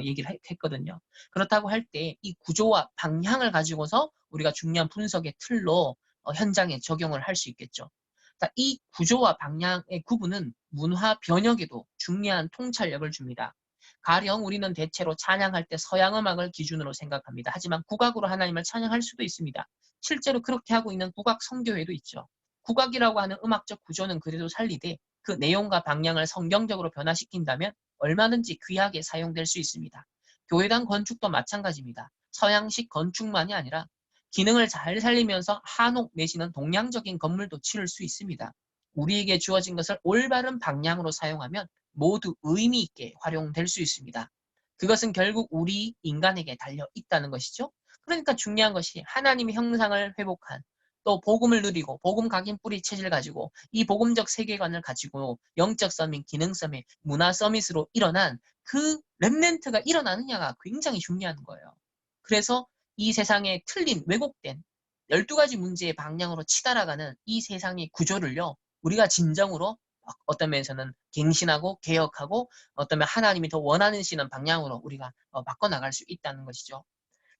얘기를 했거든요. 그렇다고 할 때 이 구조와 방향을 가지고서 우리가 중요한 분석의 틀로 현장에 적용을 할 수 있겠죠. 자, 이 구조와 방향의 구분은 문화 변혁에도 중요한 통찰력을 줍니다. 가령 우리는 대체로 찬양할 때 서양 음악을 기준으로 생각합니다. 하지만 국악으로 하나님을 찬양할 수도 있습니다. 실제로 그렇게 하고 있는 국악 성교회도 있죠. 국악이라고 하는 음악적 구조는 그래도 살리되 그 내용과 방향을 성경적으로 변화시킨다면 얼마든지 귀하게 사용될 수 있습니다. 교회당 건축도 마찬가지입니다. 서양식 건축만이 아니라 기능을 잘 살리면서 한옥 내지는 동양적인 건물도 치를 수 있습니다. 우리에게 주어진 것을 올바른 방향으로 사용하면 모두 의미 있게 활용될 수 있습니다. 그것은 결국 우리 인간에게 달려 있다는 것이죠. 그러니까 중요한 것이 하나님의 형상을 회복한, 또 복음을 누리고 복음 각인 뿌리 체질 가지고 이 복음적 세계관을 가지고 영적 서밋, 기능 서밋, 문화 서밋으로 일어난 그 렘넌트가 일어나느냐가 굉장히 중요한 거예요. 그래서 이 세상에 틀린 왜곡된 12가지 문제의 방향으로 치달아가는 이 세상의 구조를요, 우리가 진정으로 어떤 면에서는 갱신하고 개혁하고 어떤 면 하나님이 더 원하시는 방향으로 우리가 바꿔나갈 수 있다는 것이죠.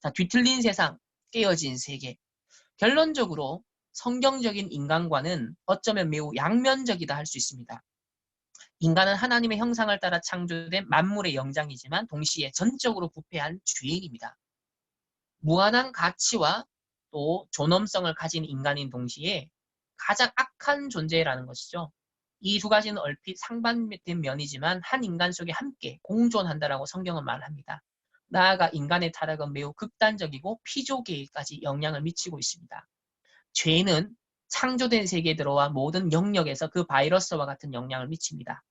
자, 뒤틀린 세상, 깨어진 세계. 결론적으로 성경적인 인간관은 어쩌면 매우 양면적이다 할 수 있습니다. 인간은 하나님의 형상을 따라 창조된 만물의 영장이지만 동시에 전적으로 부패한 죄인입니다. 무한한 가치와 또 존엄성을 가진 인간인 동시에 가장 악한 존재라는 것이죠. 이 두 가지는 얼핏 상반된 면이지만 한 인간 속에 함께 공존한다라고 성경은 말합니다. 나아가 인간의 타락은 매우 극단적이고 피조계에까지 영향을 미치고 있습니다. 죄는 창조된 세계에 들어와 모든 영역에서 그 바이러스와 같은 영향을 미칩니다.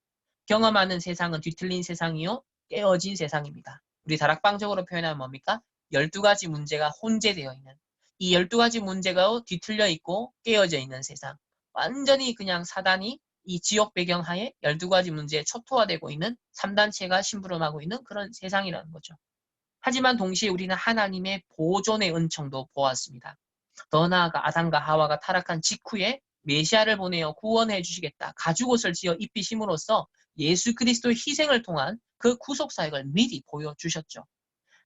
경험하는 세상은 뒤틀린 세상이요, 깨어진 세상입니다. 우리 다락방적으로 표현하면 뭡니까? 12가지 문제가 혼재되어 있는, 이 12가지 문제가 뒤틀려 있고 깨어져 있는 세상. 완전히 그냥 사단이 이 지역 배경하에 12가지 문제에 초토화되고 있는 3단체가 심부름하고 있는 그런 세상이라는 거죠. 하지만 동시에 우리는 하나님의 보존의 은총도 보았습니다. 더 나아가 아담과 하와가 타락한 직후에 메시아를 보내어 구원해 주시겠다, 가죽옷을 지어 입히심으로써 예수 그리스도의 희생을 통한 그 구속 사역을 미리 보여주셨죠.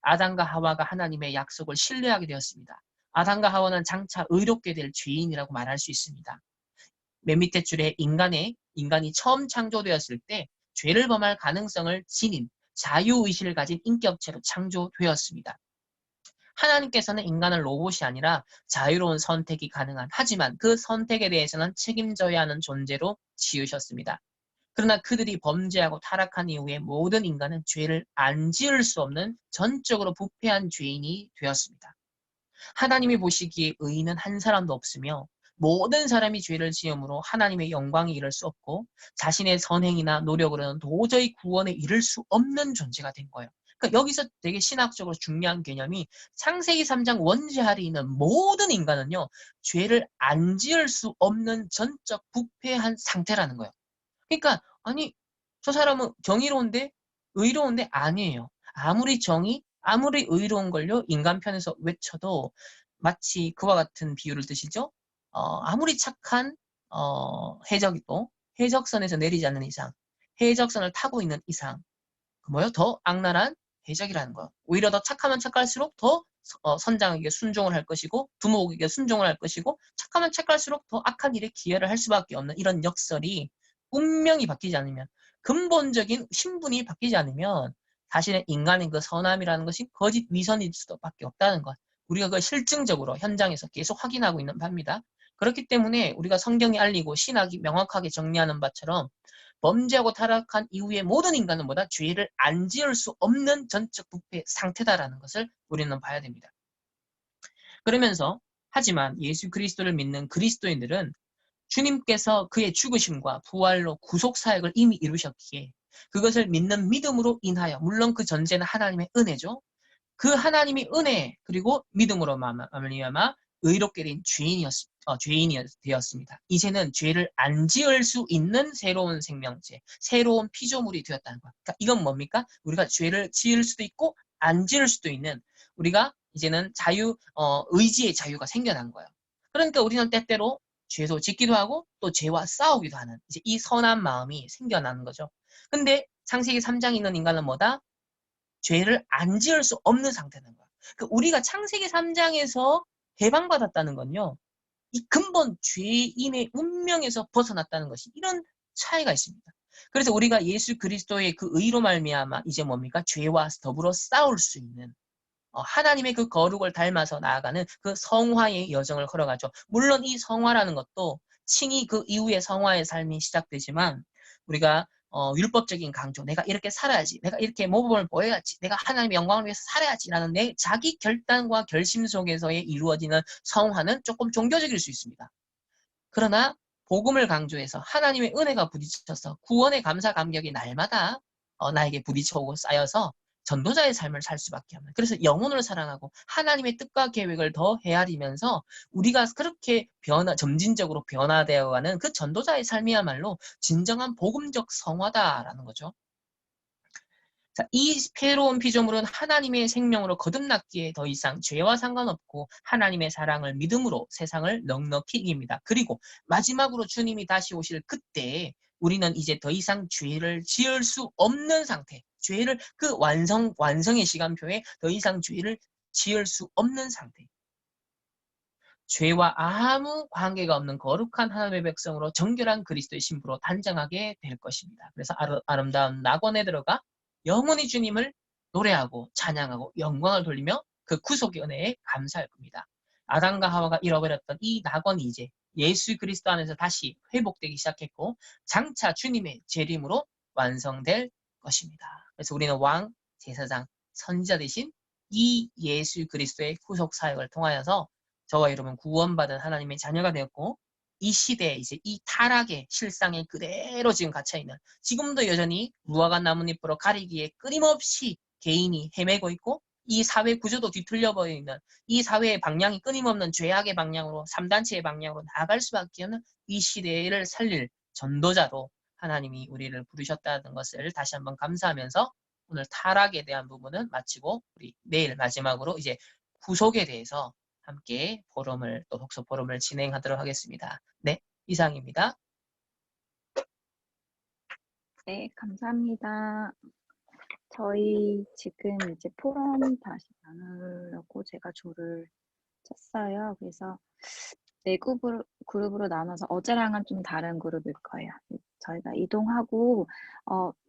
아담과 하와가 하나님의 약속을 신뢰하게 되었습니다. 아담과 하와는 장차 의롭게 될 죄인이라고 말할 수 있습니다. 맨 밑에 줄에 인간이 처음 창조되었을 때 죄를 범할 가능성을 지닌 자유의식을 가진 인격체로 창조되었습니다. 하나님께서는 인간을 로봇이 아니라 자유로운 선택이 가능한, 하지만 그 선택에 대해서는 책임져야 하는 존재로 지으셨습니다. 그러나 그들이 범죄하고 타락한 이후에 모든 인간은 죄를 안 지을 수 없는 전적으로 부패한 죄인이 되었습니다. 하나님이 보시기에 의인은 한 사람도 없으며 모든 사람이 죄를 지음으로 하나님의 영광에 이를 수 없고 자신의 선행이나 노력으로는 도저히 구원에 이를 수 없는 존재가 된 거예요. 그러니까 여기서 되게 신학적으로 중요한 개념이 창세기 3장 원죄하에 있는 모든 인간은요, 죄를 안 지을 수 없는 전적 부패한 상태라는 거예요. 그러니까 아니, 저 사람은 정의로운데 의로운데 아니에요. 아무리 의로운 걸요, 인간 편에서 외쳐도 마치 그와 같은 비유를 드시죠. 아무리 착한 해적이도 해적선에서 내리지 않는 이상, 해적선을 타고 있는 이상, 더 악랄한 해적이라는 거예요. 오히려 더 착하면 착할수록 더 선장에게 순종을 할 것이고 두목에게 순종을 할 것이고, 착하면 착할수록 더 악한 일에 기여를 할 수밖에 없는 이런 역설이 운명이 바뀌지 않으면, 근본적인 신분이 바뀌지 않으면 자신의 인간의 그 선함이라는 것이 거짓 위선일 수밖에 없다는 것. 우리가 그걸 실증적으로 현장에서 계속 확인하고 있는 바입니다. 그렇기 때문에 우리가 성경이 알리고 신학이 명확하게 정리하는 바처럼 범죄하고 타락한 이후에 모든 인간은 뭐다? 죄를 안 지을 수 없는 전적 부패 상태다라는 것을 우리는 봐야 됩니다. 그러면서 하지만 예수 그리스도를 믿는 그리스도인들은 주님께서 그의 죽으심과 부활로 구속 사역을 이미 이루셨기에 그것을 믿는 믿음으로 인하여, 물론 그 전제는 하나님의 은혜죠. 그 하나님의 은혜 그리고 믿음으로 말미암아 의롭게 된 죄인이 되었습니다. 이제는 죄를 안 지을 수 있는 새로운 생명체, 새로운 피조물이 되었다는 것. 그러니까 이건 뭡니까? 우리가 죄를 지을 수도 있고 안 지을 수도 있는, 우리가 이제는 의지의 자유가 생겨난 거예요. 그러니까 우리는 때때로 죄도 짓기도 하고 또 죄와 싸우기도 하는 이제 이 선한 마음이 생겨나는 거죠. 근데 창세기 3장에 있는 인간은 뭐다? 죄를 안 지을 수 없는 상태는 거야. 그 우리가 창세기 3장에서 해방받았다는 건요. 이 근본 죄인의 운명에서 벗어났다는 것이 이런 차이가 있습니다. 그래서 우리가 예수 그리스도의 그 의로 말미암아 이제 뭡니까? 죄와 더불어 싸울 수 있는 하나님의 그 거룩을 닮아서 나아가는 그 성화의 여정을 걸어가죠. 물론 이 성화라는 것도 칭이 그 이후의 성화의 삶이 시작되지만 우리가 율법적인 강조, 내가 이렇게 살아야지, 내가 이렇게 모범을 보여야지, 내가 하나님의 영광을 위해서 살아야지라는 내 자기 결단과 결심 속에서의 이루어지는 성화는 조금 종교적일 수 있습니다. 그러나 복음을 강조해서 하나님의 은혜가 부딪혀서 구원의 감사 감격이 날마다 나에게 부딪혀오고 쌓여서 전도자의 삶을 살 수밖에 없는. 그래서 영혼을 사랑하고 하나님의 뜻과 계획을 더 헤아리면서 우리가 그렇게 점진적으로 변화되어가는 그 전도자의 삶이야말로 진정한 복음적 성화다라는 거죠. 자, 이 새로운 피조물은 하나님의 생명으로 거듭났기에 더 이상 죄와 상관없고 하나님의 사랑을 믿음으로 세상을 넉넉히 이깁니다. 그리고 마지막으로 주님이 다시 오실 그때 우리는 이제 더 이상 죄를 지을 수 없는 상태, 죄를 그 완성의 시간표에 더 이상 죄를 지을 수 없는 상태. 죄와 아무 관계가 없는 거룩한 하나님의 백성으로 정결한 그리스도의 신부로 단장하게 될 것입니다. 그래서 아름다운 낙원에 들어가 영원히 주님을 노래하고 찬양하고 영광을 돌리며 그 구속의 은혜에 감사할 겁니다. 아담과 하와가 잃어버렸던 이 낙원이 이제 예수 그리스도 안에서 다시 회복되기 시작했고 장차 주님의 재림으로 완성될 것입니다. 그래서 우리는 왕, 제사장, 선지자 대신 이 예수 그리스도의 구속 사역을 통하여서 저와 여러분 구원받은 하나님의 자녀가 되었고 이 시대에 이제 이 타락의 실상에 그대로 지금 갇혀있는 지금도 여전히 무화과 나뭇잎으로 가리기에 끊임없이 개인이 헤매고 있고 이 사회 구조도 뒤틀려 버리는 이 사회의 방향이 끊임없는 죄악의 방향으로 3단체의 방향으로 나아갈 수밖에 없는 이 시대를 살릴 전도자로 하나님이 우리를 부르셨다는 것을 다시 한번 감사하면서 오늘 타락에 대한 부분은 마치고 우리 내일 마지막으로 이제 구속에 대해서 함께 또 독서 포럼을 진행하도록 하겠습니다. 네, 이상입니다. 네, 감사합니다. 저희 지금 이제 포럼 다시 나누려고 제가 조를 쳤어요. 그래서 네 그룹으로 나눠서 어제랑은 좀 다른 그룹일 거예요. 저희가 이동하고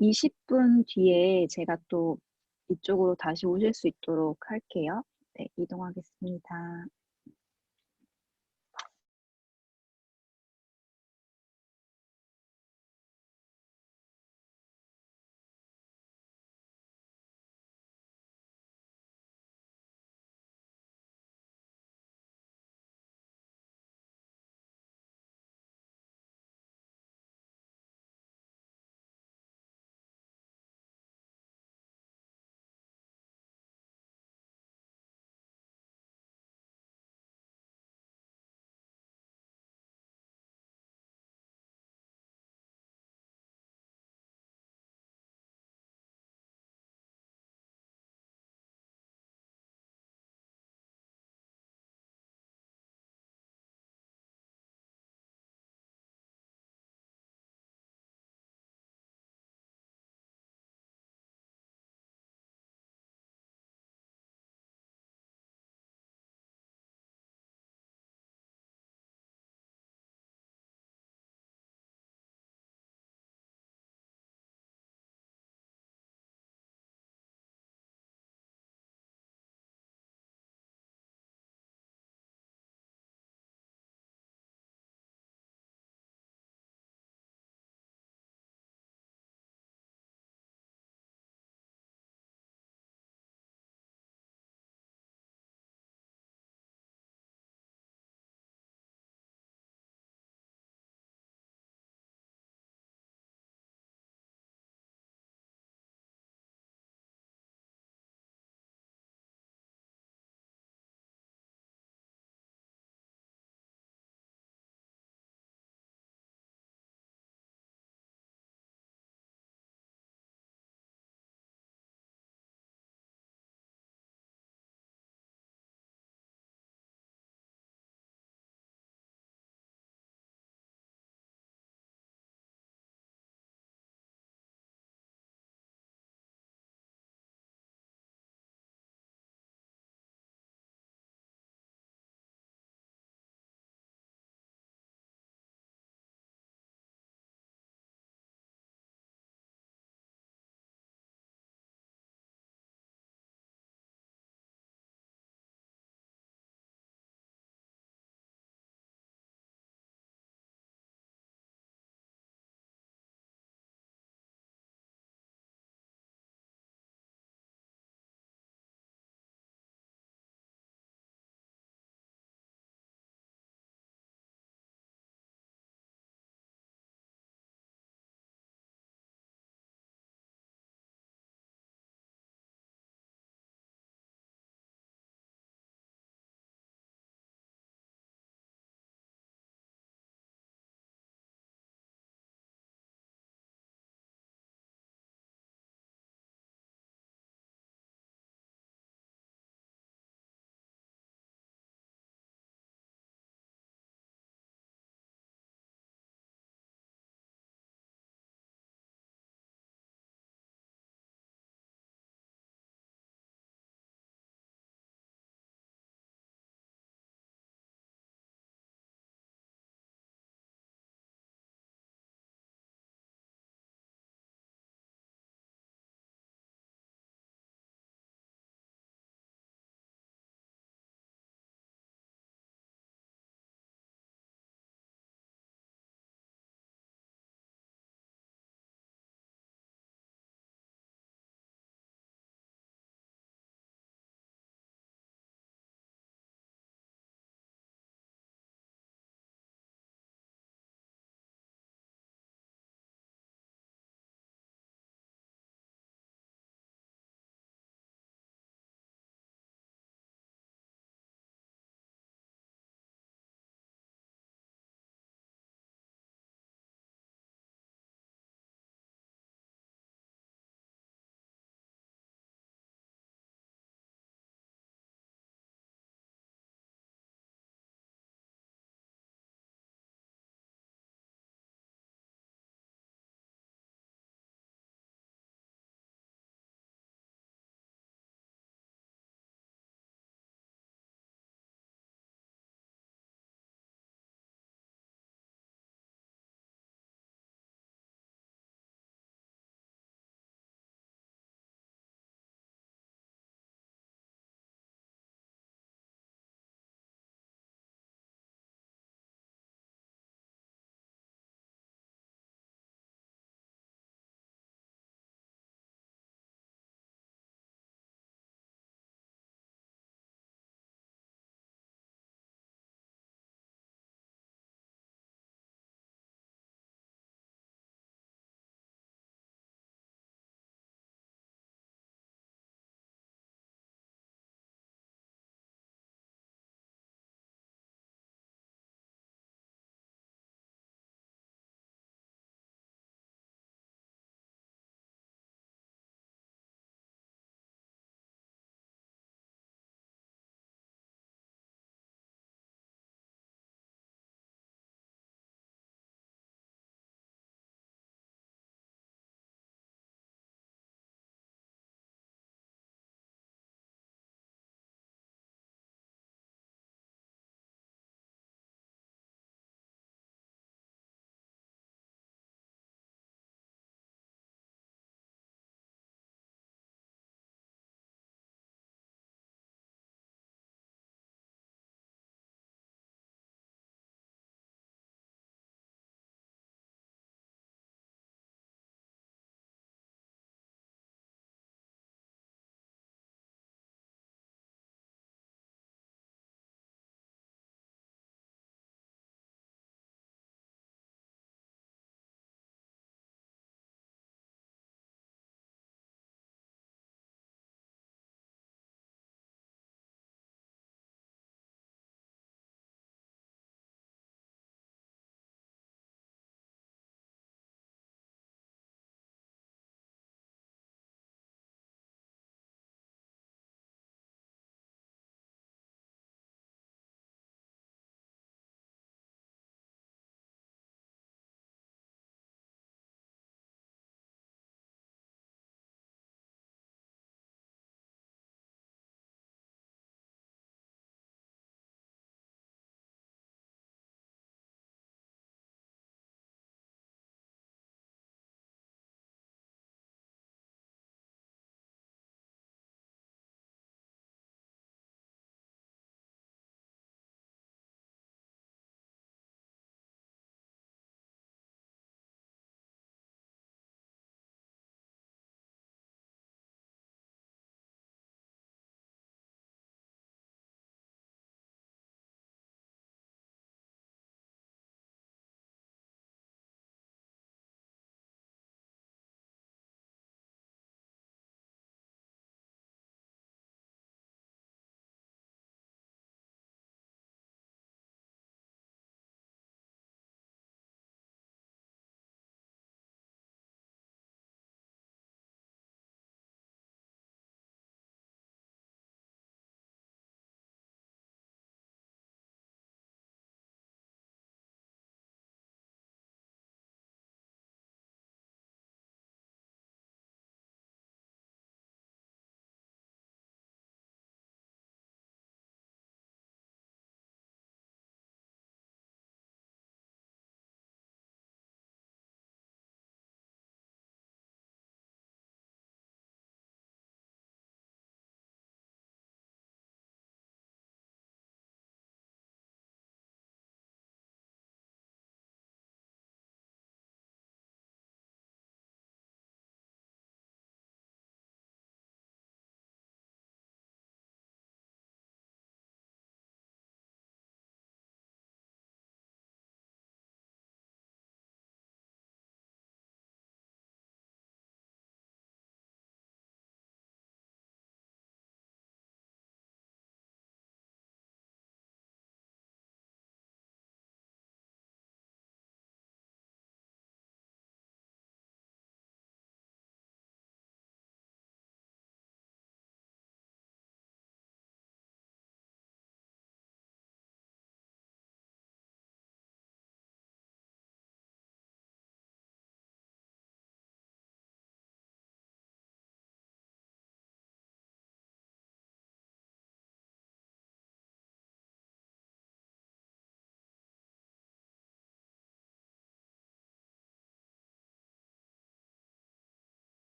20분 뒤에 제가 또 이쪽으로 다시 오실 수 있도록 할게요. 네, 이동하겠습니다.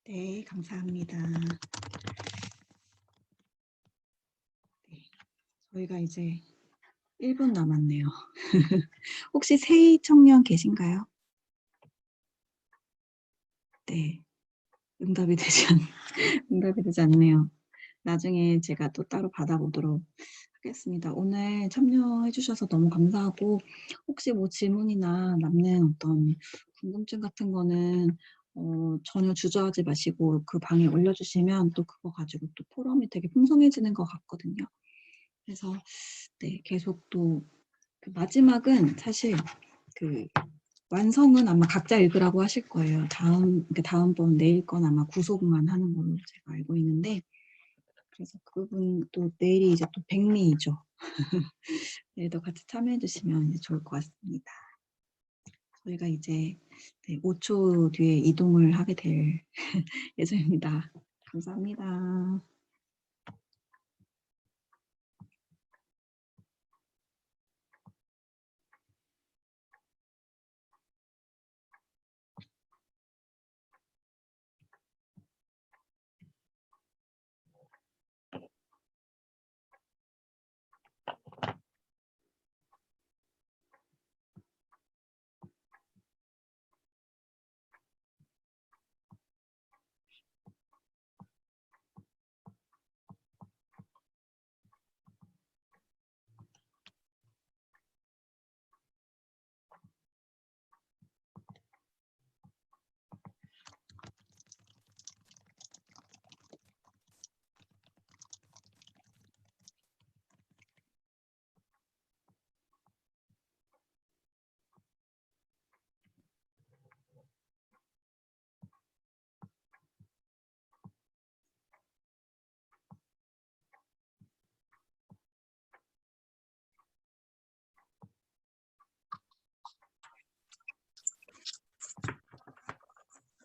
네, 감사합니다. 네, 저희가 이제 1분 남았네요. 혹시 세이 청년 계신가요? 네, 응답이 되지 않네요. 나중에 제가 또 따로 받아보도록 하겠습니다. 오늘 참여해 주셔서 너무 감사하고 혹시 뭐 질문이나 남는 어떤 궁금증 같은 거는 전혀 주저하지 마시고 그 방에 올려주시면 또 그거 가지고 또 포럼이 되게 풍성해지는 것 같거든요. 그래서 네, 계속 또 그 마지막은 사실 그 완성은 아마 각자 읽으라고 하실 거예요. 다음번 내일 건 아마 구속만 하는 걸로 제가 알고 있는데 그래서 그분 또 내일이 이제 또 백미이죠. 내일도 같이 참여해 주시면 이제 좋을 것 같습니다. 저희가 이제 네, 5초 뒤에 이동을 하게 될 예정입니다. 감사합니다.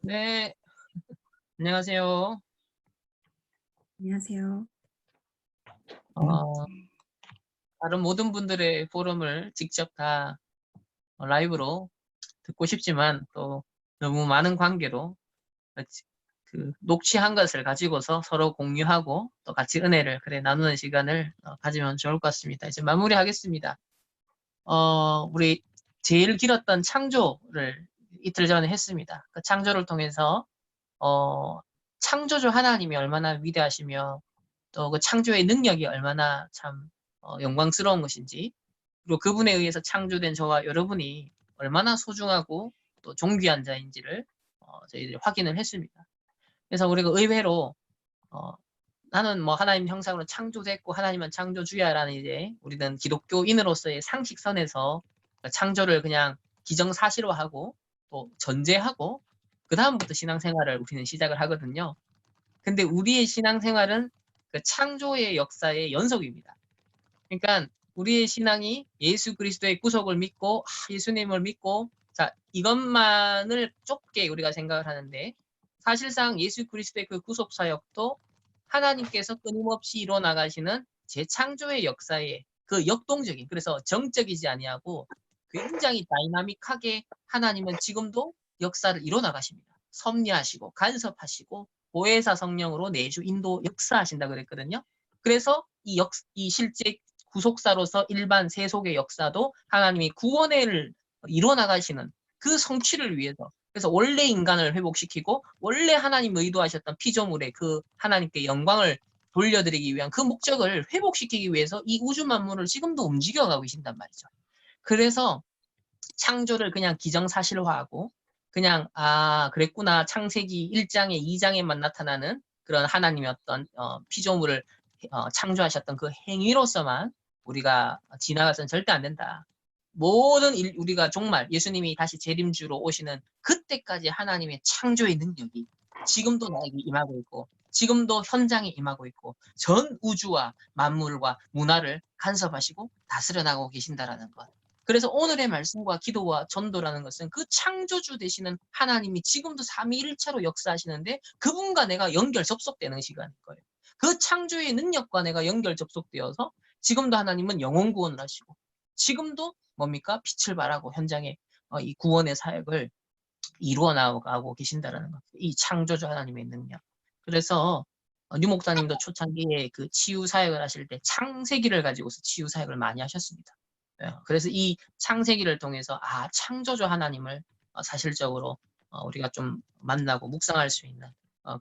네, 안녕하세요. 안녕하세요. 다른 모든 분들의 포럼을 직접 다 라이브로 듣고 싶지만 또 너무 많은 관계로 그 녹취한 것을 가지고서 서로 공유하고 또 같이 은혜를 그래 나누는 시간을 가지면 좋을 것 같습니다. 이제 마무리하겠습니다. 우리 제일 길었던 창조를 이틀 전에 했습니다. 그 창조를 통해서 창조주 하나님이 얼마나 위대하시며 또 그 창조의 능력이 얼마나 참 영광스러운 것인지 그리고 그분에 의해서 창조된 저와 여러분이 얼마나 소중하고 또 존귀한 자인지를 저희들이 확인을 했습니다. 그래서 우리가 의외로 어, 나는 뭐 하나님 형상으로 창조됐고 하나님은 창조주야라는 이제 우리는 기독교인으로서의 상식선에서 창조를 그냥 기정사실화하고 또 전제하고 그 다음부터 신앙생활을 우리는 시작을 하거든요. 근데 우리의 신앙생활은 그 창조의 역사의 연속입니다. 그러니까 우리의 신앙이 예수 그리스도의 구속을 믿고 예수님을 믿고 자 이것만을 좁게 우리가 생각을 하는데 사실상 예수 그리스도의 그 구속 사역도 하나님께서 끊임없이 이뤄 나가시는 재창조의 역사의 그 역동적인 그래서 정적이지 아니하고 굉장히 다이나믹하게 하나님은 지금도 역사를 이뤄 나가십니다. 섭리하시고 간섭하시고 보혜사 성령으로 내주 인도 역사하신다 그랬거든요. 그래서 이 실제 구속사로서 일반 세속의 역사도 하나님이 구원을 이뤄 나가시는 그 성취를 위해서 그래서 원래 인간을 회복시키고 원래 하나님 의도하셨던 피조물의 그 하나님께 영광을 돌려드리기 위한 그 목적을 회복시키기 위해서 이 우주 만물을 지금도 움직여가고 계신단 말이죠. 그래서 창조를 그냥 기정사실화하고 그냥 그랬구나 창세기 1장에 2장에만 나타나는 그런 하나님의 어떤 피조물을 창조하셨던 그 행위로서만 우리가 지나가서는 절대 안 된다. 모든 우리가 정말 예수님이 다시 재림주로 오시는 그때까지 하나님의 창조의 능력이 지금도 나에게 임하고 있고 지금도 현장에 임하고 있고 전 우주와 만물과 문화를 간섭하시고 다스려 나가고 계신다라는 것. 그래서 오늘의 말씀과 기도와 전도라는 것은 그 창조주 되시는 하나님이 지금도 삼위일체로 역사하시는데 그분과 내가 연결 접속되는 시간인 거예요. 그 창조의 능력과 내가 연결 접속되어서 지금도 하나님은 영혼 구원을 하시고 지금도 뭡니까? 빛을 발하고 현장에 이 구원의 사역을 이루어 나가고 계신다라는 것. 이 창조주 하나님의 능력. 그래서 유 목사님도 초창기에 그 치유 사역을 하실 때 창세기를 가지고서 치유 사역을 많이 하셨습니다. 그래서 이 창세기를 통해서 창조주 하나님을 사실적으로 우리가 좀 만나고 묵상할 수 있는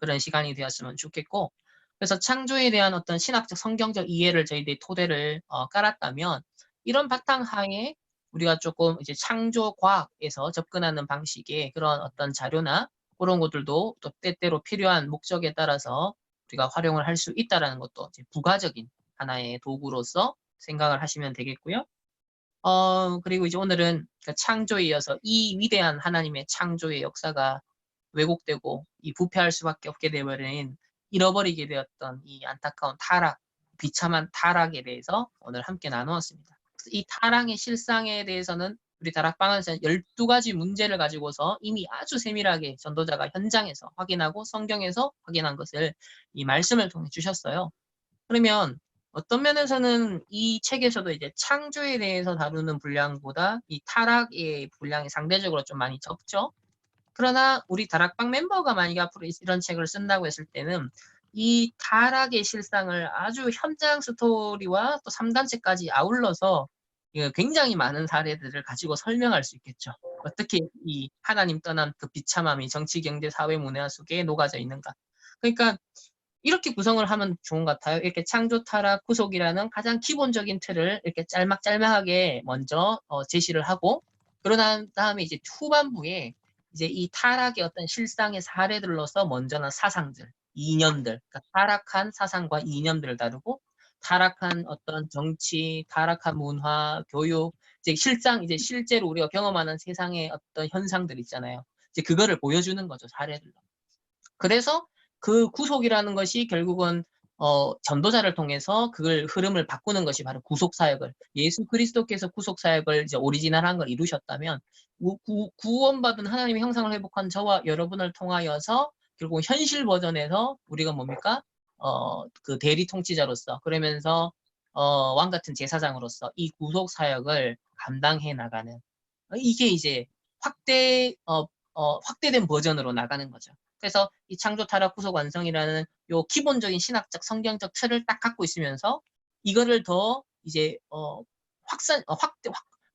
그런 시간이 되었으면 좋겠고, 그래서 창조에 대한 어떤 신학적 성경적 이해를 저희들이 토대를 깔았다면 이런 바탕하에 우리가 조금 이제 창조 과학에서 접근하는 방식의 그런 어떤 자료나 그런 것들도 또 때때로 필요한 목적에 따라서 우리가 활용을 할 수 있다라는 것도 이제 부가적인 하나의 도구로서 생각을 하시면 되겠고요. 그리고 이제 오늘은 그 창조에 이어서 이 위대한 하나님의 창조의 역사가 왜곡되고 이 부패할 수밖에 없게 되어버린 잃어버리게 되었던 이 안타까운 타락, 비참한 타락에 대해서 오늘 함께 나누었습니다. 이 타락의 실상에 대해서는 우리 다락방에서 12가지 문제를 가지고서 이미 아주 세밀하게 전도자가 현장에서 확인하고 성경에서 확인한 것을 이 말씀을 통해 주셨어요. 그러면 어떤 면에서는 이 책에서도 이제 창조에 대해서 다루는 분량보다 이 타락의 분량이 상대적으로 좀 많이 적죠. 그러나 우리 다락방 멤버가 만약에 앞으로 이런 책을 쓴다고 했을 때는 이 타락의 실상을 아주 현장 스토리와 또 3단체까지 아울러서 굉장히 많은 사례들을 가지고 설명할 수 있겠죠. 어떻게 이 하나님 떠난 그 비참함이 정치, 경제, 사회, 문화 속에 녹아져 있는가. 그러니까 이렇게 구성을 하면 좋은 것 같아요. 이렇게 창조, 타락, 구속이라는 가장 기본적인 틀을 이렇게 짤막짤막하게 먼저 제시를 하고, 그러난 다음에 이제 후반부에 이제 이 타락의 어떤 실상의 사례들로서 먼저는 사상들, 이념들, 그러니까 타락한 사상과 이념들을 다루고, 타락한 어떤 정치, 타락한 문화, 교육, 이제 실상, 이제 실제로 우리가 경험하는 세상의 어떤 현상들 있잖아요. 이제 그거를 보여주는 거죠, 사례들로. 그래서 그 구속이라는 것이 결국은 전도자를 통해서 그걸 흐름을 바꾸는 것이 바로 구속 사역을, 예수 그리스도께서 구속 사역을 이제 오리지널한 걸 이루셨다면 구원받은 하나님의 형상을 회복한 저와 여러분을 통하여서 결국 현실 버전에서 우리가 뭡니까? 그 대리 통치자로서, 그러면서 왕 같은 제사장으로서 이 구속 사역을 감당해 나가는, 이게 이제 확대된 버전으로 나가는 거죠. 그래서 이 창조, 타락, 구속, 완성이라는 요 기본적인 신학적 성경적 틀을 딱 갖고 있으면서 이거를 더 이제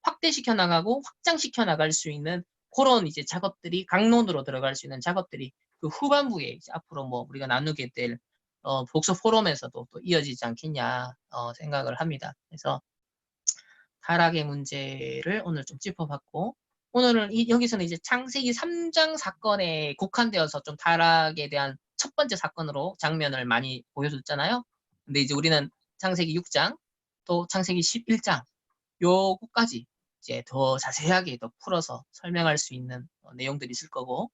확대시켜 나가고 확장시켜 나갈 수 있는 그런 이제 작업들이, 강론으로 들어갈 수 있는 작업들이 그 후반부에 이제 앞으로 뭐 우리가 나누게 될 독서 포럼에서도 또 이어지지 않겠냐 생각을 합니다. 그래서 타락의 문제를 오늘 좀 짚어봤고, 오늘은 여기서는 이제 창세기 3장 사건에 국한되어서 좀 타락에 대한 첫 번째 사건으로 장면을 많이 보여줬잖아요. 근데 이제 우리는 창세기 6장 또 창세기 11장 요거까지 이제 더 자세하게 더 풀어서 설명할 수 있는 내용들이 있을 거고,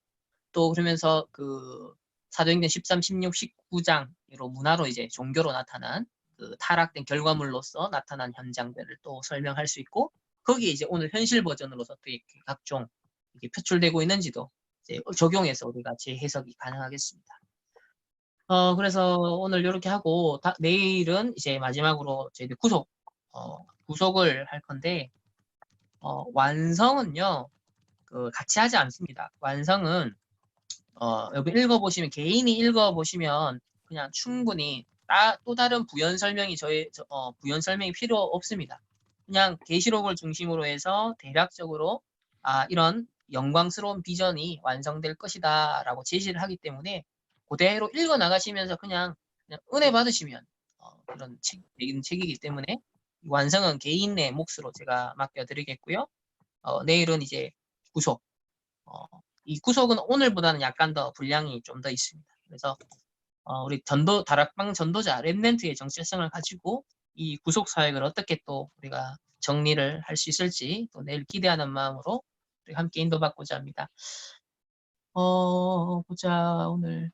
또 그러면서 그 사도행전 13, 16, 19장으로 문화로 이제 종교로 나타난 그 타락된 결과물로서 나타난 현장들을 또 설명할 수 있고, 거기에 이제 오늘 현실 버전으로서 또 이렇게 각종 이렇게 표출되고 있는지도 이제 적용해서 우리가 재해석이 가능하겠습니다. 그래서 오늘 이렇게 하고 내일은 이제 마지막으로 저희들 구속을 할 건데, 완성은요 같이 하지 않습니다. 완성은 여기 읽어보시면, 개인이 읽어보시면 그냥 충분히 또 다른 부연 설명이 부연 설명이 필요 없습니다. 그냥 계시록을 중심으로 해서 대략적으로 이런 영광스러운 비전이 완성될 것이다 라고 제시를 하기 때문에 그대로 읽어 나가시면서 그냥 은혜 받으시면 그런 책이기 때문에 완성은 개인의 몫으로 제가 맡겨드리겠고요. 내일은 이제 구속, 이 구속은 오늘보다는 약간 더 분량이 좀 더 있습니다. 그래서 우리 다락방 전도자 렘넌트의 정체성을 가지고 이 구속 사역을 어떻게 또 우리가 정리를 할 수 있을지 또 내일 기대하는 마음으로 우리 함께 인도받고자 합니다. 보자 오늘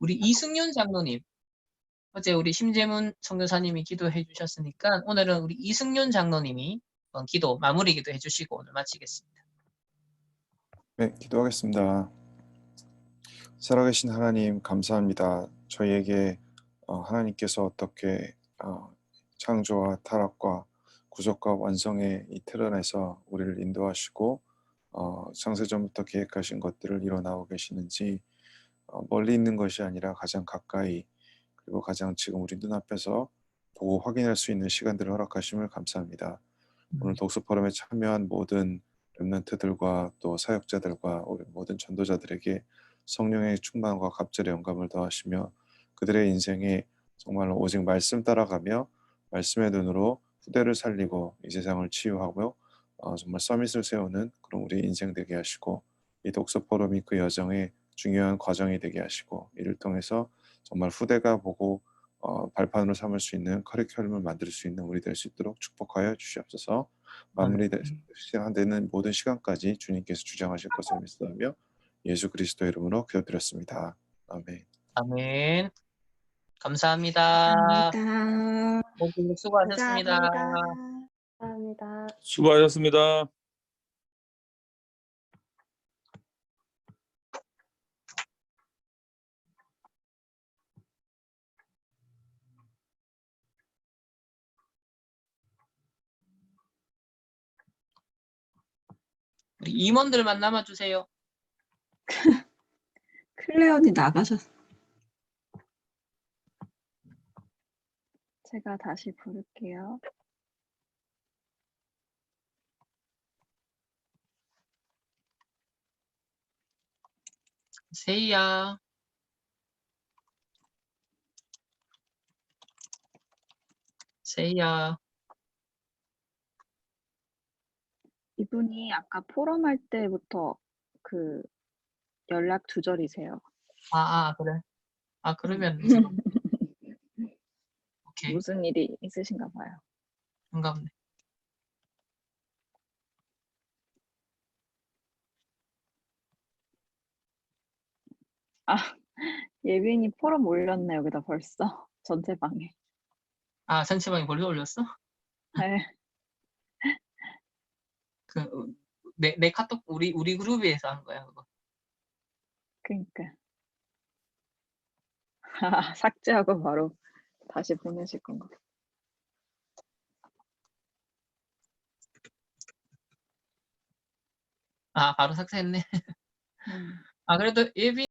우리 이승윤 장로님 어제 우리 심재문 선교사님이 기도해 주셨으니까 오늘은 우리 이승윤 장로님이 기도 마무리 기도 해주시고 오늘 마치겠습니다. 네, 기도하겠습니다. 살아계신 하나님 감사합니다. 저희에게 하나님께서 어떻게 창조와 타락과 구속과 완성의 이 틀 안에서 우리를 인도하시고 창세전부터 계획하신 것들을 이뤄나오고 계시는지 멀리 있는 것이 아니라 가장 가까이 그리고 가장 지금 우리 눈앞에서 보고 확인할 수 있는 시간들을 허락하심을 감사합니다. 오늘 독서 포럼에 참여한 모든 렘넌트들과 또 사역자들과 우리 모든 전도자들에게 성령의 충만과 갑절의 영감을 더하시며 그들의 인생에 정말 오직 말씀 따라가며 말씀의 눈으로 후대를 살리고 이 세상을 치유하고 정말 서밋을 세우는 그런 우리 인생 되게 하시고 이 독서 포럼이 그 여정의 중요한 과정이 되게 하시고 이를 통해서 정말 후대가 보고 발판으로 삼을 수 있는 커리큘럼을 만들 수 있는 우리 될 수 있도록 축복하여 주시옵소서. 마무리되는 모든 시간까지 주님께서 주장하실 것을 믿사오며 예수 그리스도의 이름으로 기도드렸습니다. 아멘. 아멘. 감사합니다. 감사합니다. 모두 수고하셨습니다. 감사합니다. 수고하셨습니다. 우리 임원들만 남아주세요. 클레언이 나가셨어. 제가 다시 부를게요. 세이야. 세이야. 이분이 아까 포럼 할 때부터 그 연락 두절이세요. 그래. 그러면 이제 오케이. 무슨 일이 있으신가 봐요. 반갑네. 예빈이 포럼 올렸네 여기다 벌써 전체방에. 전체방에 벌써 올렸어? 네. 내 카톡 우리 그룹에서 한 거야 그거. 그러니까 삭제하고 바로 다시 보내실 건가? 바로 삭제했네. 음. 그래도 예빈